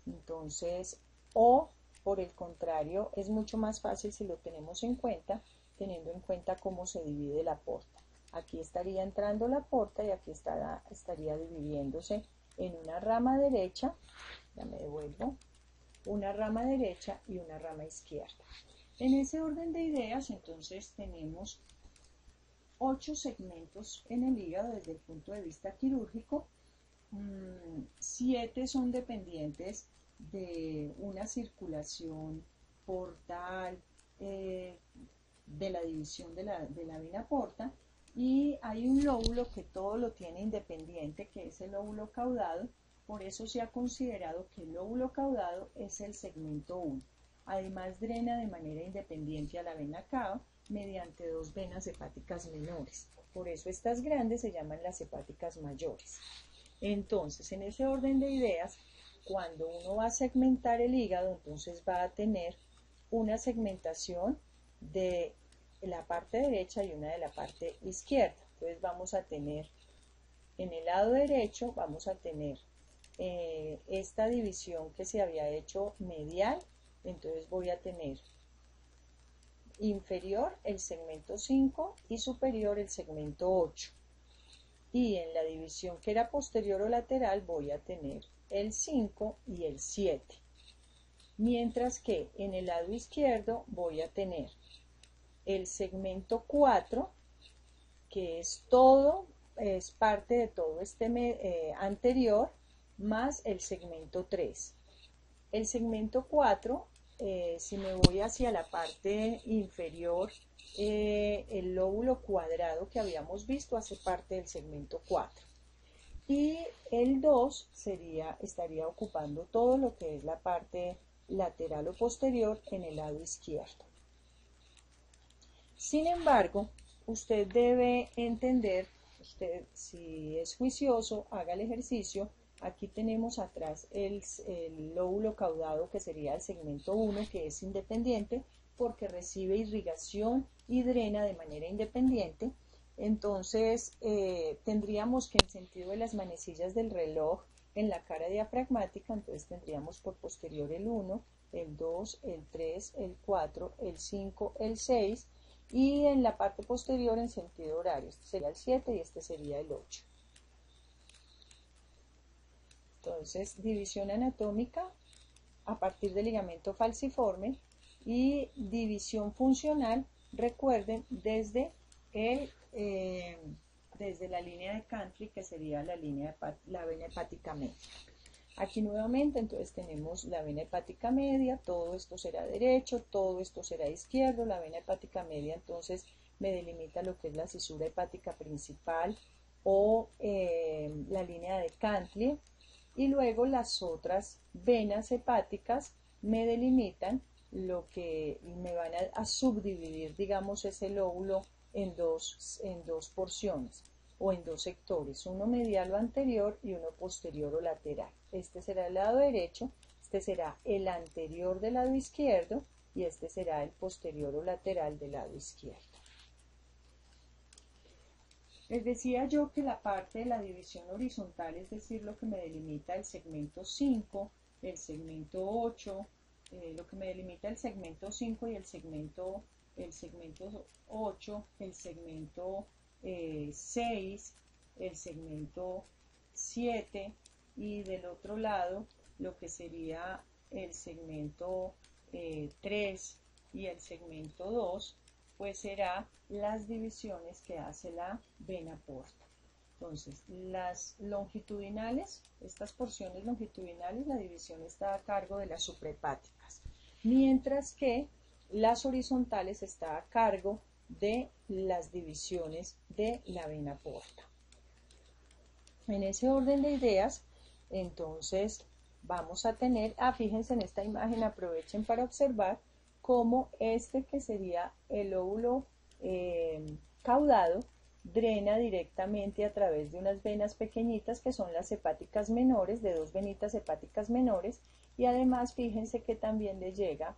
Entonces, o por el contrario, es mucho más fácil si lo tenemos en cuenta, teniendo en cuenta cómo se divide la porta. Aquí estaría entrando la porta y aquí estaría dividiéndose en una rama derecha, ya me devuelvo, una rama derecha y una rama izquierda. En ese orden de ideas, entonces tenemos 8 segmentos en el hígado desde el punto de vista quirúrgico. 7 son dependientes de una circulación portal, de la división de la vena porta, y hay un lóbulo que todo lo tiene independiente, que es el lóbulo caudado. Por eso se ha considerado que el lóbulo caudado es el segmento 1. Además, drena de manera independiente a la vena cava mediante 2 venas hepáticas menores. Por eso estas grandes se llaman las hepáticas mayores. Entonces, en ese orden de ideas, cuando uno va a segmentar el hígado, entonces va a tener una segmentación de la parte derecha y una de la parte izquierda. Entonces vamos a tener, en el lado derecho, vamos a tener esta división que se había hecho medial. Entonces voy a tener inferior el segmento 5 y superior el segmento 8. Y en la división que era posterior o lateral voy a tener el 5 y el 7. Mientras que en el lado izquierdo voy a tener el segmento 4, que es parte de todo este anterior, más el segmento 3. El segmento 4, si me voy hacia la parte inferior, el lóbulo cuadrado que habíamos visto hace parte del segmento 4. Y el 2 estaría ocupando todo lo que es la parte lateral o posterior en el lado izquierdo. Sin embargo, usted debe entender, usted si es juicioso, haga el ejercicio. Aquí tenemos atrás el lóbulo caudado, que sería el segmento 1, que es independiente porque recibe irrigación y drena de manera independiente. Entonces, tendríamos que en sentido de las manecillas del reloj en la cara diafragmática, entonces tendríamos por posterior el 1, el 2, el 3, el 4, el 5, el 6, y en la parte posterior en sentido horario, este sería el 7 y este sería el 8. Entonces, división anatómica a partir del ligamento falciforme y división funcional, recuerden, desde la línea de Cantli, que sería la vena hepática media. Aquí nuevamente entonces tenemos la vena hepática media, todo esto será derecho, todo esto será izquierdo. La vena hepática media entonces me delimita lo que es la cisura hepática principal o la línea de Cantli, y luego las otras venas hepáticas me delimitan lo que me van a subdividir, digamos, ese lóbulo en dos porciones o en 2 sectores, uno medial o anterior y uno posterior o lateral. Este será el lado derecho, este será el anterior del lado izquierdo y este será el posterior o lateral del lado izquierdo. Les decía yo que la parte de la división horizontal, es decir, lo que me delimita el segmento 5, el segmento 8, lo que me delimita el segmento 5 y el segmento el segmento 8, el segmento 6, el segmento 7 y del otro lado lo que sería el segmento 3 y el segmento 2, pues será las divisiones que hace la vena porta. Entonces, las longitudinales, estas porciones longitudinales, la división está a cargo de las suprahepáticas, mientras que las horizontales está a cargo de las divisiones de la vena porta. En ese orden de ideas, entonces vamos a tener, fíjense en esta imagen, aprovechen para observar cómo este que sería el lóbulo caudado drena directamente a través de unas venas pequeñitas que son las hepáticas menores, de dos venitas hepáticas menores, y además fíjense que también le llega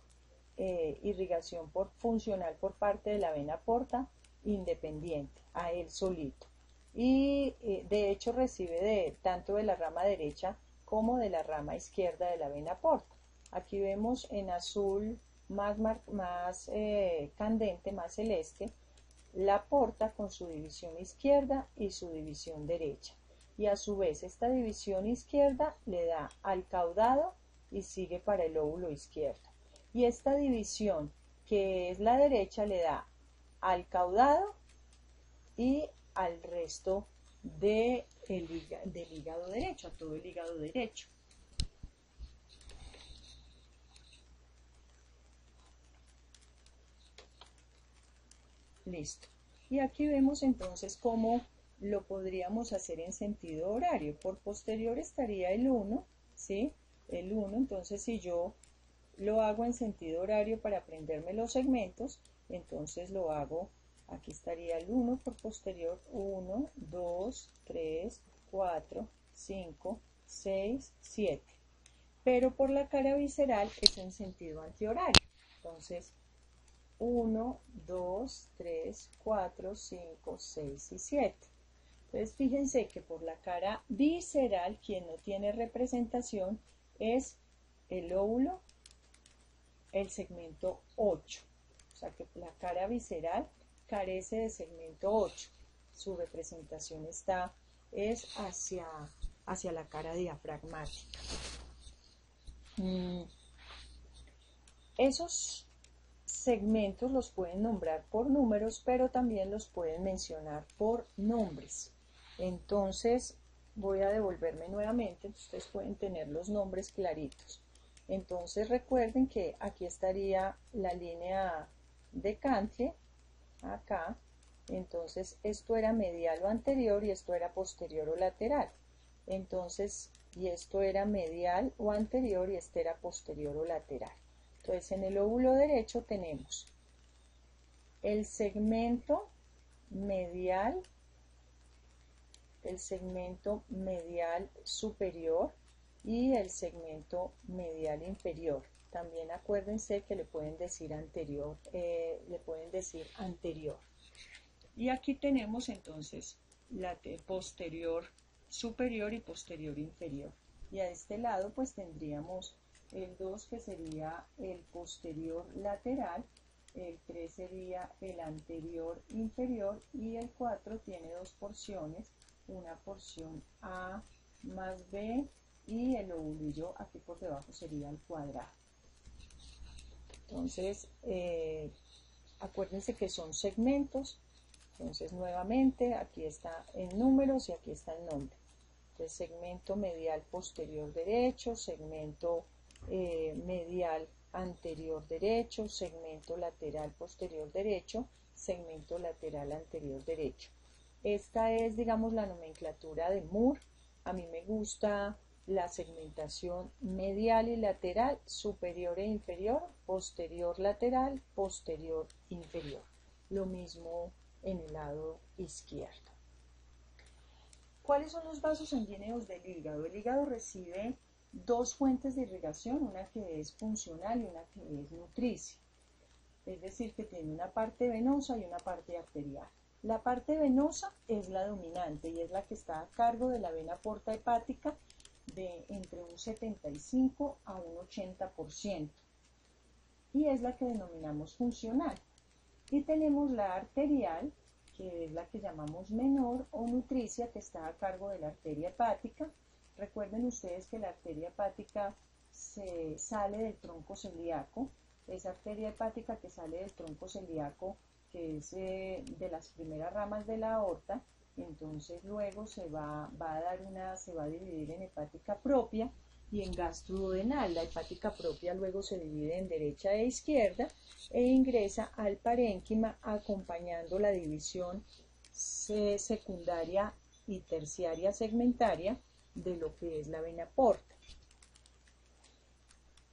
irrigación funcional por parte de la vena porta independiente, a él solito. Y de hecho recibe tanto de la rama derecha como de la rama izquierda de la vena porta. Aquí vemos en azul más candente, más celeste, la porta con su división izquierda y su división derecha. Y a su vez esta división izquierda le da al caudado y sigue para el lóbulo izquierdo. Y esta división, que es la derecha, le da al caudado y al resto del hígado derecho, a todo el hígado derecho. Listo. Y aquí vemos entonces cómo lo podríamos hacer en sentido horario. Por posterior estaría el 1, ¿sí? El 1, entonces si yo lo hago en sentido horario para aprenderme los segmentos, entonces lo hago, aquí estaría el 1 por posterior, 1, 2, 3, 4, 5, 6, 7. Pero por la cara visceral es en sentido antihorario. Entonces, 1, 2, 3, 4, 5, 6 y 7. Entonces fíjense que por la cara visceral, quien no tiene representación es el lóbulo, el segmento 8. O sea que la cara visceral carece de segmento 8. Su representación es hacia la cara diafragmática. Esos segmentos los pueden nombrar por números, pero también los pueden mencionar por nombres. Entonces voy a devolverme nuevamente, ustedes pueden tener los nombres claritos. Entonces recuerden que aquí estaría la línea de Cantle, acá. Entonces esto era medial o anterior y esto era posterior o lateral. Entonces, y esto era medial o anterior y este era posterior o lateral. Entonces en el lóbulo derecho tenemos el segmento medial superior y el segmento medial inferior. También acuérdense que le pueden decir anterior, Y aquí tenemos entonces la posterior superior y posterior inferior. Y a este lado pues tendríamos el 2 que sería el posterior lateral, el 3 sería el anterior inferior y el 4 tiene dos porciones, una porción A más B y el lobulillo aquí por debajo sería el cuadrado. Entonces, acuérdense que son segmentos. Entonces, nuevamente, aquí está en números y aquí está el nombre. Entonces, segmento medial posterior derecho, segmento medial anterior derecho, segmento lateral posterior derecho, segmento lateral anterior derecho. Esta es, digamos, la nomenclatura de Moore. A mí me gusta la segmentación medial y lateral, superior e inferior, posterior lateral, posterior inferior. Lo mismo en el lado izquierdo. ¿Cuáles son los vasos sanguíneos del hígado? El hígado recibe dos fuentes de irrigación, una que es funcional y una que es nutricia. Es decir, que tiene una parte venosa y una parte arterial. La parte venosa es la dominante y es la que está a cargo de la vena porta hepática de entre un 75 a un 80%. Y es la que denominamos funcional. Y tenemos la arterial, que es la que llamamos menor o nutricia, que está a cargo de la arteria hepática. Recuerden ustedes que la arteria hepática se sale del tronco celíaco. Esa arteria hepática que sale del tronco celíaco, que es de las primeras ramas de la aorta, entonces luego se va a dividir en hepática propia y en gastroduodenal. La hepática propia luego se divide en derecha e izquierda e ingresa al parénquima acompañando la división secundaria y terciaria segmentaria de lo que es la vena porta.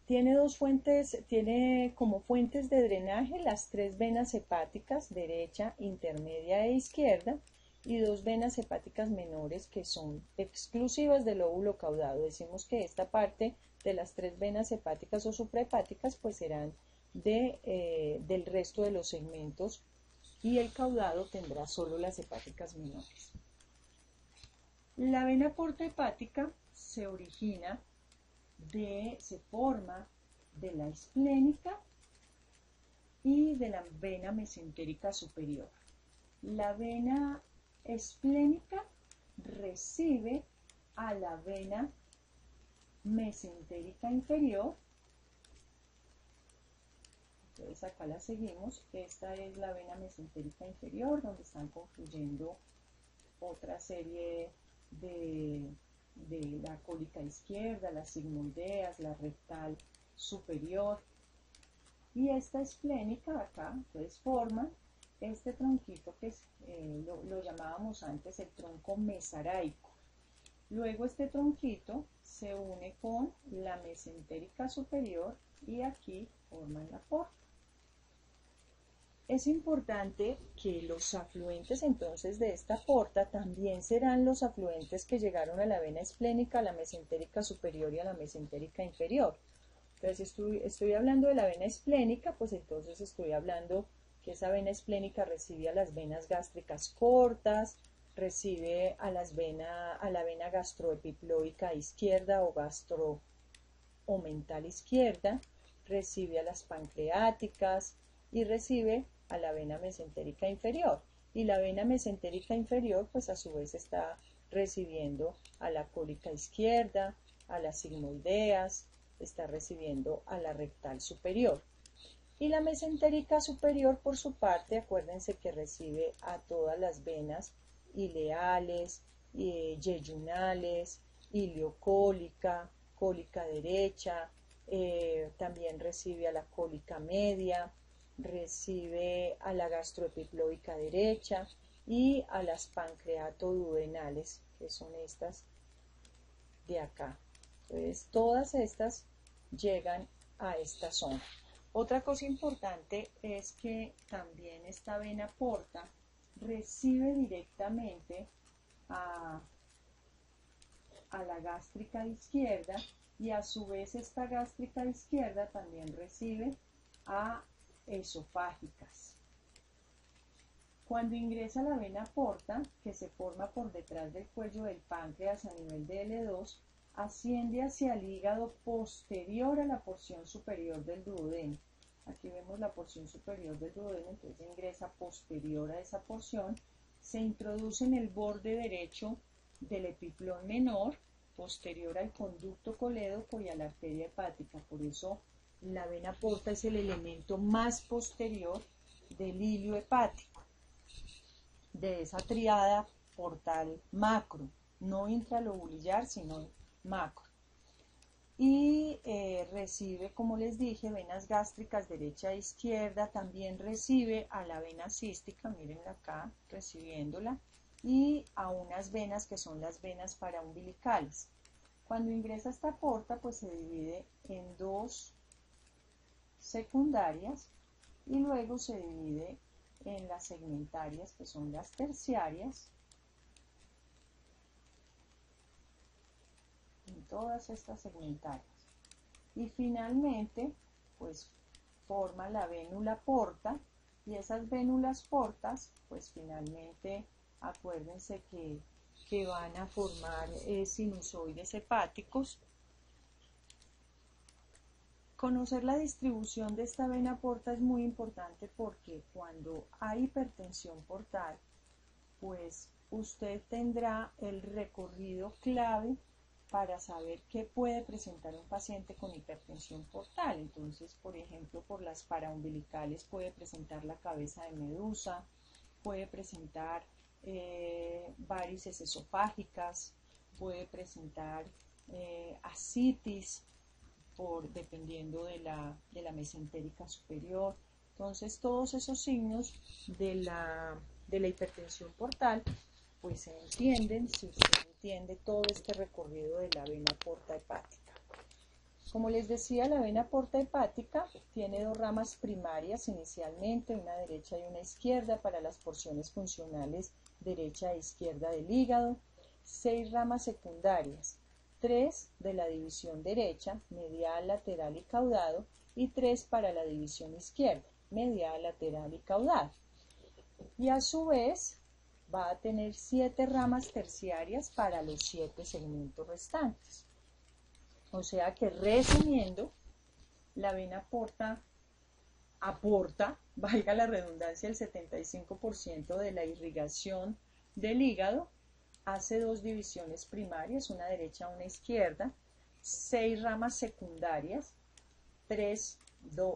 Tiene como fuentes de drenaje las tres venas hepáticas, derecha, intermedia e izquierda, y dos venas hepáticas menores que son exclusivas del lóbulo caudado. Decimos que esta parte de las tres venas hepáticas o suprahepáticas pues serán del resto de los segmentos, y el caudado tendrá solo las hepáticas menores. La vena porta hepática se forma de la esplénica y de la vena mesentérica superior. La vena esplénica recibe a la vena mesentérica inferior. Entonces acá la seguimos. Esta es la vena mesentérica inferior, donde están confluyendo otra serie de la cólica izquierda, las sigmoideas, la rectal superior. Y esta esplénica acá, entonces forma este tronquito que lo llamábamos antes el tronco mesaraico. Luego este tronquito se une con la mesentérica superior y aquí forman la porta. Es importante que los afluentes entonces de esta porta también serán los afluentes que llegaron a la vena esplénica, a la mesentérica superior y a la mesentérica inferior. Entonces estoy hablando de la vena esplénica, pues entonces estoy hablando que esa vena esplénica recibe a las venas gástricas cortas, recibe a la vena gastroepiploica izquierda o gastroomental izquierda, recibe a las pancreáticas y recibe a la vena mesentérica inferior. Y la vena mesentérica inferior pues a su vez está recibiendo a la cólica izquierda, a las sigmoideas, está recibiendo a la rectal superior. Y la mesentérica superior por su parte, acuérdense que recibe a todas las venas ileales, yeyunales, iliocólica, cólica derecha, también recibe a la cólica media, recibe a la gastroepiploica derecha y a las pancreatoduodenales, que son estas de acá. Entonces, todas estas llegan a esta zona. Otra cosa importante es que también esta vena porta recibe directamente a la gástrica izquierda, y a su vez esta gástrica izquierda también recibe a esofágicas. Cuando ingresa la vena porta, que se forma por detrás del cuello del páncreas a nivel de L2, asciende hacia el hígado posterior a la porción superior del duodeno. Aquí vemos la porción superior del duodeno, entonces ingresa posterior a esa porción, se introduce en el borde derecho del epiplón menor, posterior al conducto colédoco y a la arteria hepática. Por eso la vena porta es el elemento más posterior del hilio hepático, de esa triada portal macro, no intralobulillar, sino macro. Y recibe, como les dije, venas gástricas derecha e izquierda, también recibe a la vena cística, mírenla acá, recibiéndola, y a unas venas que son las venas paraumbilicales. Cuando ingresa esta porta, pues se divide en dos secundarias y luego se divide en las segmentarias, que son las terciarias, en todas estas segmentarias. Y finalmente, pues forma la vénula porta, y esas vénulas portas, pues finalmente acuérdense que van a formar sinusoides hepáticos, Conocer la distribución de esta vena porta es muy importante porque cuando hay hipertensión portal, pues usted tendrá el recorrido clave para saber qué puede presentar un paciente con hipertensión portal. Entonces, por ejemplo, por las paraumbilicales puede presentar la cabeza de medusa, puede presentar varices esofágicas, puede presentar ascitis, dependiendo de la mesentérica superior. Entonces, todos esos signos de la hipertensión portal, pues se entienden si usted entiende todo este recorrido de la vena porta hepática. Como les decía, la vena porta hepática tiene dos ramas primarias inicialmente, una derecha y una izquierda para las porciones funcionales derecha e izquierda del hígado, 6 ramas secundarias, 3 de la división derecha, medial, lateral y caudado, y 3 para la división izquierda, medial, lateral y caudal. Y a su vez va a tener 7 ramas terciarias para los 7 segmentos restantes. O sea que, resumiendo, la vena porta aporta, valga la redundancia, el 75% de la irrigación del hígado, hace 2 divisiones primarias, una derecha y una izquierda, 6 ramas secundarias, 3,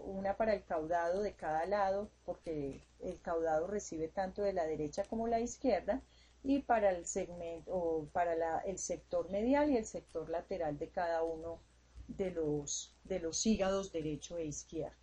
una para el caudado de cada lado, porque el caudado recibe tanto de la derecha como la izquierda, y para el segmento o para el sector medial y el sector lateral de cada uno de los hígados derecho e izquierdo.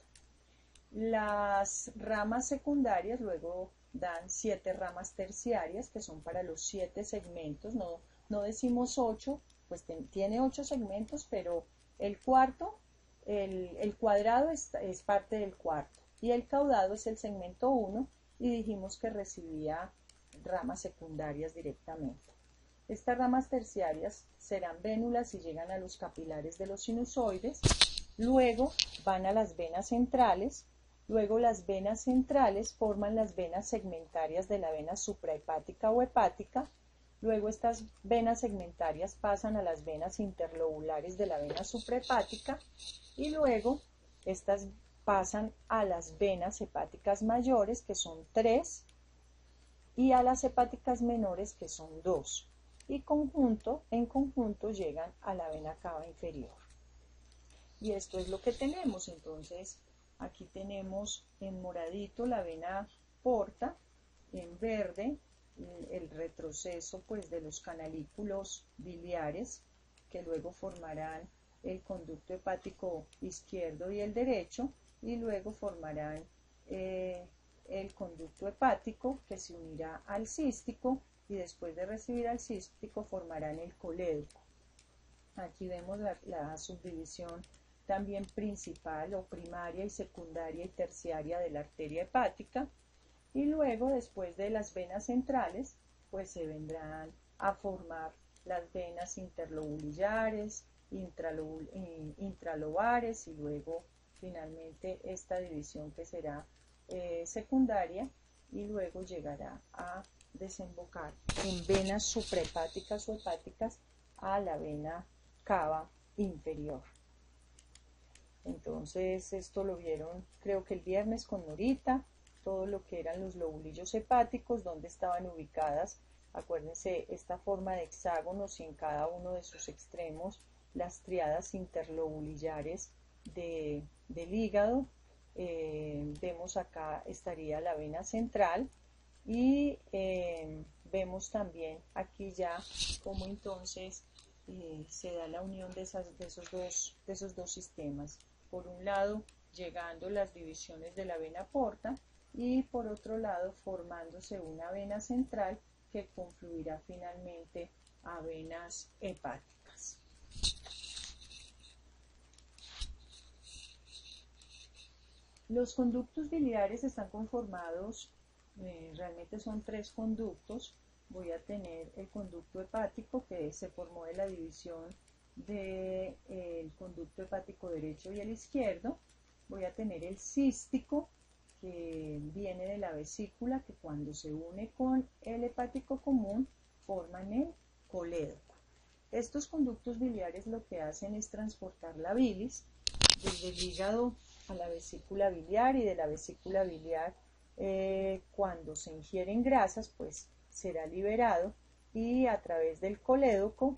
Las ramas secundarias luego dan 7 ramas terciarias que son para los 7 segmentos, no decimos 8, pues tiene 8 segmentos, pero el cuarto, el cuadrado es parte del cuarto y el caudado es el segmento 1 y dijimos que recibía ramas secundarias directamente. Estas ramas terciarias serán vénulas y llegan a los capilares de los sinusoides, luego van a las venas centrales, luego las venas centrales forman las venas segmentarias de la vena suprahepática o hepática, luego estas venas segmentarias pasan a las venas interlobulares de la vena suprahepática y luego estas pasan a las venas hepáticas mayores, que son 3, y a las hepáticas menores, que son 2, y en conjunto llegan a la vena cava inferior. Y esto es lo que tenemos. Entonces, aquí tenemos en moradito la vena porta, en verde el retroceso pues de los canalículos biliares que luego formarán el conducto hepático izquierdo y el derecho, y luego formarán el conducto hepático que se unirá al cístico y después de recibir al cístico formarán el colédoco. Aquí vemos la subdivisión también principal o primaria y secundaria y terciaria de la arteria hepática, y luego después de las venas centrales pues se vendrán a formar las venas interlobulillares, intralobares, y luego finalmente esta división que será secundaria y luego llegará a desembocar en venas suprahepáticas o hepáticas a la vena cava inferior. Entonces esto lo vieron creo que el viernes con Norita, todo lo que eran los lobulillos hepáticos, donde estaban ubicadas, acuérdense, esta forma de hexágonos y en cada uno de sus extremos las triadas interlobulillares del hígado. Vemos acá estaría la vena central y vemos también aquí ya cómo entonces se da la unión de esos dos sistemas. Por un lado, llegando las divisiones de la vena porta y por otro lado formándose una vena central que confluirá finalmente a venas hepáticas. Los conductos biliares están conformados, realmente son 3 conductos. Voy a tener el conducto hepático que se formó de la división del conducto hepático derecho y el izquierdo. Voy a tener el cístico que viene de la vesícula, que cuando se une con el hepático común forman el colédoco. Estos conductos biliares lo que hacen es transportar la bilis desde el hígado a la vesícula biliar, y de la vesícula biliar, cuando se ingieren grasas, pues será liberado y a través del colédoco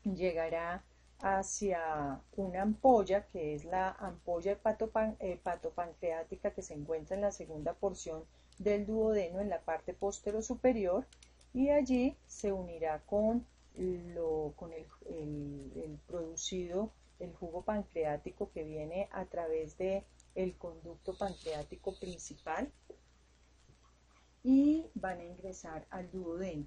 llegará hacia una ampolla, que es la ampolla hepatopancreática, que se encuentra en la segunda porción del duodeno, en la parte postero superior, y allí se unirá con el producido, el jugo pancreático que viene a través de el conducto pancreático principal, y van a ingresar al duodeno.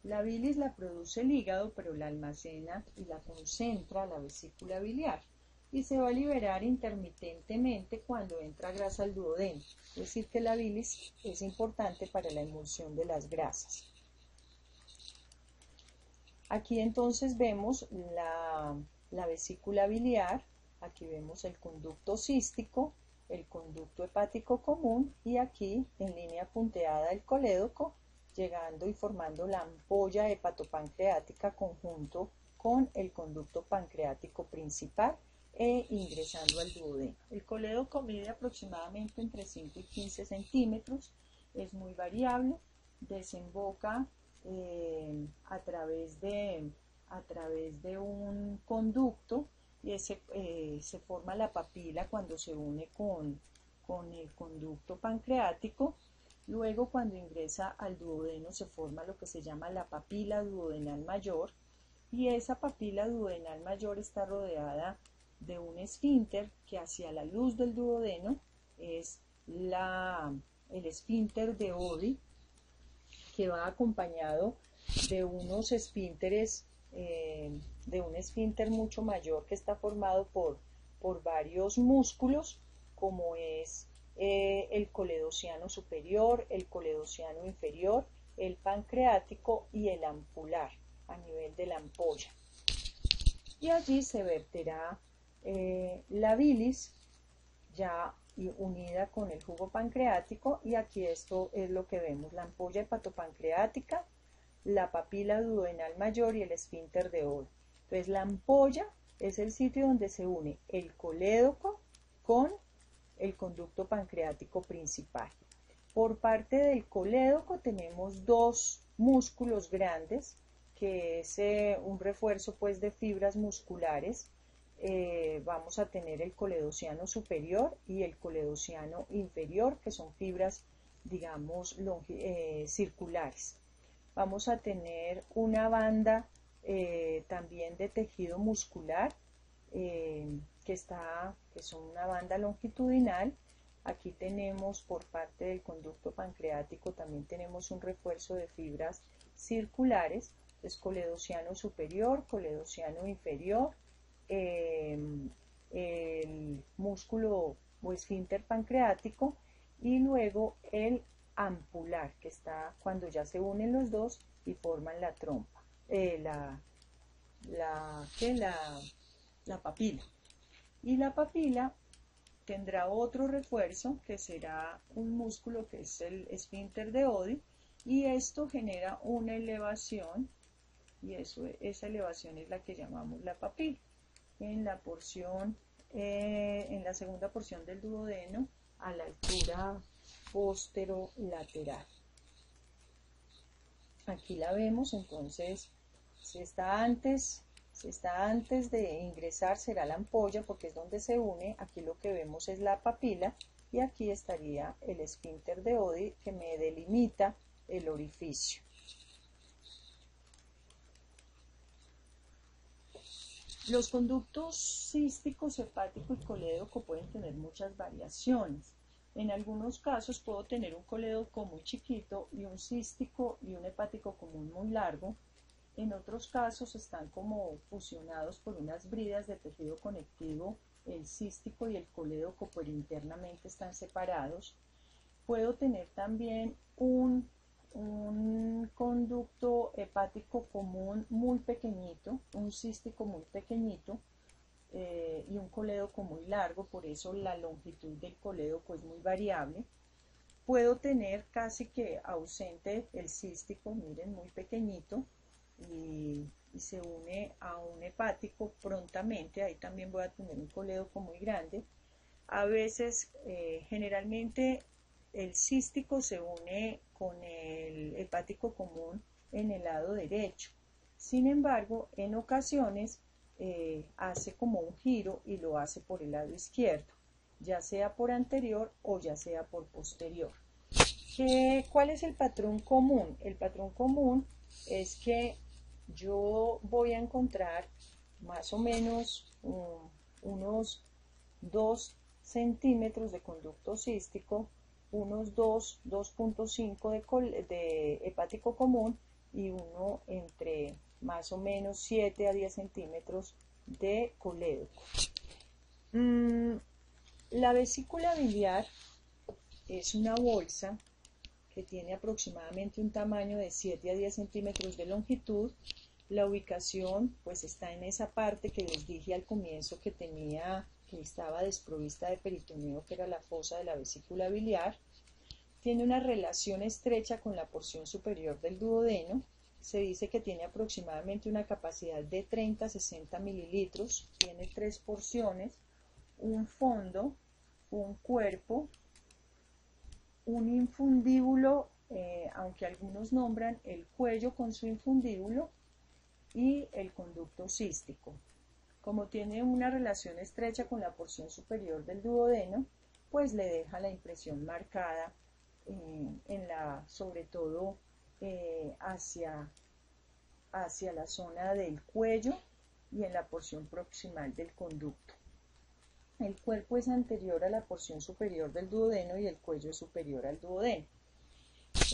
La bilis la produce el hígado, pero la almacena y la concentra la vesícula biliar, y se va a liberar intermitentemente cuando entra grasa al duodeno. Es decir, que la bilis es importante para la emulsión de las grasas. Aquí entonces vemos la vesícula biliar, aquí vemos el conducto cístico, el conducto hepático común, y aquí en línea punteada el colédoco, llegando y formando la ampolla hepatopancreática conjunto con el conducto pancreático principal e ingresando al duodeno. El colédoco mide aproximadamente entre 5 y 15 centímetros, es muy variable, desemboca a través de un conducto, y se forma la papila cuando se une con el conducto pancreático. Luego, cuando ingresa al duodeno, se forma lo que se llama la papila duodenal mayor, y esa papila duodenal mayor está rodeada de un esfínter que hacia la luz del duodeno es el esfínter de Oddi, que va acompañado de unos esfínteres, de un esfínter mucho mayor que está formado por varios músculos, como es el coledociano superior, el coledociano inferior, el pancreático y el ampular a nivel de la ampolla. Y allí se verterá la bilis ya unida con el jugo pancreático, y aquí esto es lo que vemos: la ampolla hepatopancreática, la papila duodenal mayor y el esfínter de Oddi. Entonces la ampolla es el sitio donde se une el colédoco con el conducto pancreático principal. Por parte del colédoco tenemos dos músculos grandes, que es un refuerzo pues de fibras musculares. Vamos a tener el coledociano superior y el coledociano inferior, que son fibras, digamos, circulares. Vamos a tener una banda también de tejido muscular, que son una banda longitudinal. Aquí tenemos, por parte del conducto pancreático, también tenemos un refuerzo de fibras circulares. Es coledociano superior, coledociano inferior, el músculo o esfínter pancreático, y luego el ampular, que está cuando ya se unen los dos y forman la trompa, la papila. Y la papila tendrá otro refuerzo, que será un músculo que es el esfínter de Oddi, y esto genera una elevación, y esa elevación es la que llamamos la papila. En la segunda porción del duodeno, a la altura posterolateral. Aquí la vemos. Entonces, si está antes de ingresar, será la ampolla, porque es donde se une. Aquí lo que vemos es la papila, y aquí estaría el esfínter de Oddi, que me delimita el orificio. Los conductos císticos, hepático y colédoco pueden tener muchas variaciones. En algunos casos puedo tener un colédoco muy chiquito y un cístico y un hepático común muy largo. En otros casos están como fusionados por unas bridas de tejido conectivo, el cístico y el colédoco, pero internamente están separados. Puedo tener también un conducto hepático común muy pequeñito, un cístico muy pequeñito, y un colédoco muy largo. Por eso la longitud del colédoco es muy variable. Puedo tener casi que ausente el cístico, miren, muy pequeñito, y y se une a un hepático prontamente, ahí también voy a tener un colédoco muy grande. A veces, generalmente, el cístico se une con el hepático común en el lado derecho. Sin embargo, en ocasiones hace como un giro y lo hace por el lado izquierdo, ya sea por anterior o ya sea por posterior. ¿Cuál es el patrón común? El patrón común es que yo voy a encontrar más o menos unos 2 centímetros de conducto cístico, unos 2.5 de hepático común y uno entre más o menos 7 a 10 centímetros de colédoco. La vesícula biliar es una bolsa que tiene aproximadamente un tamaño de 7 a 10 centímetros de longitud. La ubicación pues está en esa parte que les dije al comienzo que estaba desprovista de peritoneo, que era la fosa de la vesícula biliar. Tiene una relación estrecha con la porción superior del duodeno. Se dice que tiene aproximadamente una capacidad de 30 a 60 mililitros. Tiene 3 porciones, un fondo, un cuerpo, un infundíbulo, aunque algunos nombran el cuello con su infundíbulo, y el conducto cístico. Como tiene una relación estrecha con la porción superior del duodeno, pues le deja la impresión marcada sobre todo hacia la zona del cuello y en la porción proximal del conducto. El cuerpo es anterior a la porción superior del duodeno y el cuello es superior al duodeno.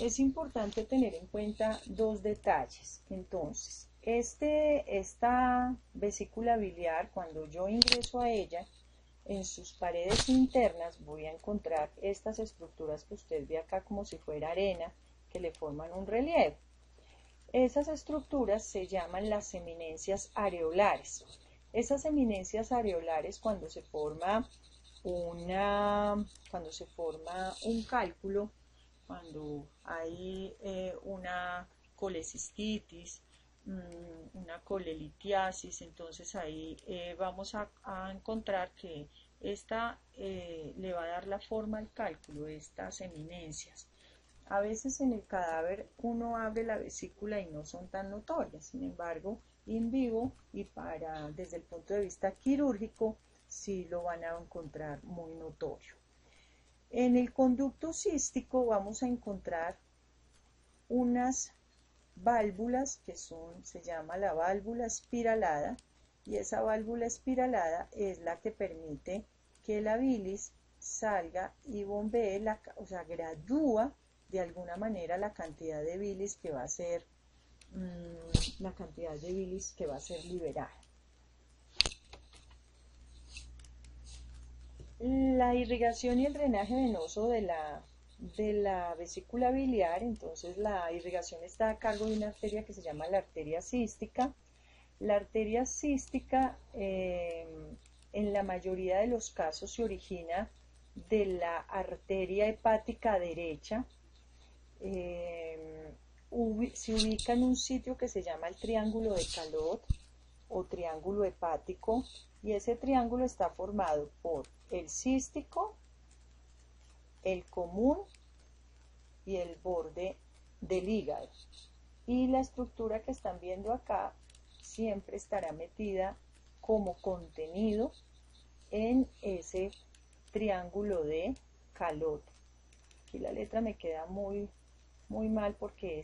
Es importante tener en cuenta dos detalles. Entonces, esta vesícula biliar, cuando yo ingreso a ella, en sus paredes internas voy a encontrar estas estructuras que usted ve acá como si fuera arena, que le forman un relieve. Esas estructuras se llaman las eminencias areolares. Esas eminencias areolares, cuando se forma un cálculo, cuando hay una colecistitis, una colelitiasis, entonces ahí vamos a encontrar que esta le va a dar la forma al cálculo de estas eminencias. A veces en el cadáver uno abre la vesícula y no son tan notorias, sin embargo, in vivo y desde el punto de vista quirúrgico, sí lo van a encontrar muy notorio. En el conducto cístico vamos a encontrar unas válvulas que se llama la válvula espiralada, y esa válvula espiralada es la que permite que la bilis salga y bombee, gradúa de alguna manera la cantidad de bilis que va a ser liberada. La irrigación y el drenaje venoso de la vesícula biliar, entonces la irrigación está a cargo de una arteria que se llama la arteria cística. La arteria cística en la mayoría de los casos se origina de la arteria hepática derecha. Se ubica en un sitio que se llama el triángulo de Calot o triángulo hepático, y ese triángulo está formado por el cístico, el común y el borde del hígado. Y la estructura que están viendo acá siempre estará metida como contenido en ese triángulo de Calot. Aquí la letra me queda muy mal porque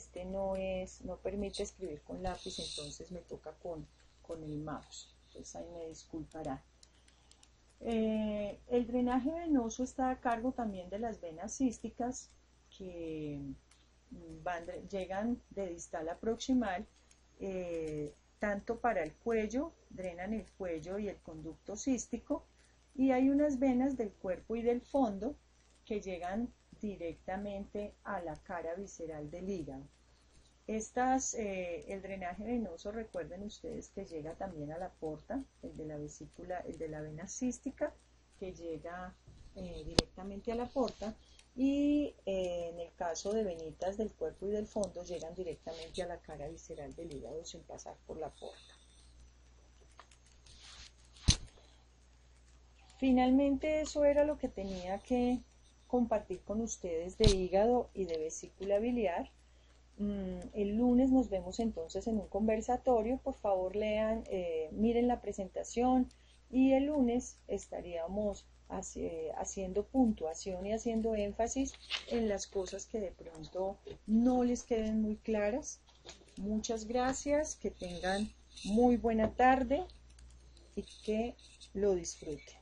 no permite escribir con lápiz, entonces me toca con el mouse. Entonces ahí me disculparán. El drenaje venoso está a cargo también de las venas císticas que llegan de distal a proximal, tanto para el cuello, drenan el cuello y el conducto cístico, y hay unas venas del cuerpo y del fondo que llegan directamente a la cara visceral del hígado. El drenaje venoso, recuerden ustedes que llega también a la porta, el de la vena cística, que llega directamente a la porta, y en el caso paso de venitas del cuerpo y del fondo llegan directamente a la cara visceral del hígado sin pasar por la porta. Finalmente eso era lo que tenía que compartir con ustedes de hígado y de vesícula biliar. El lunes nos vemos entonces en un conversatorio. Por favor lean, miren la presentación, y el lunes estaríamos haciendo puntuación y haciendo énfasis en las cosas que de pronto no les queden muy claras. Muchas gracias, que tengan muy buena tarde y que lo disfruten.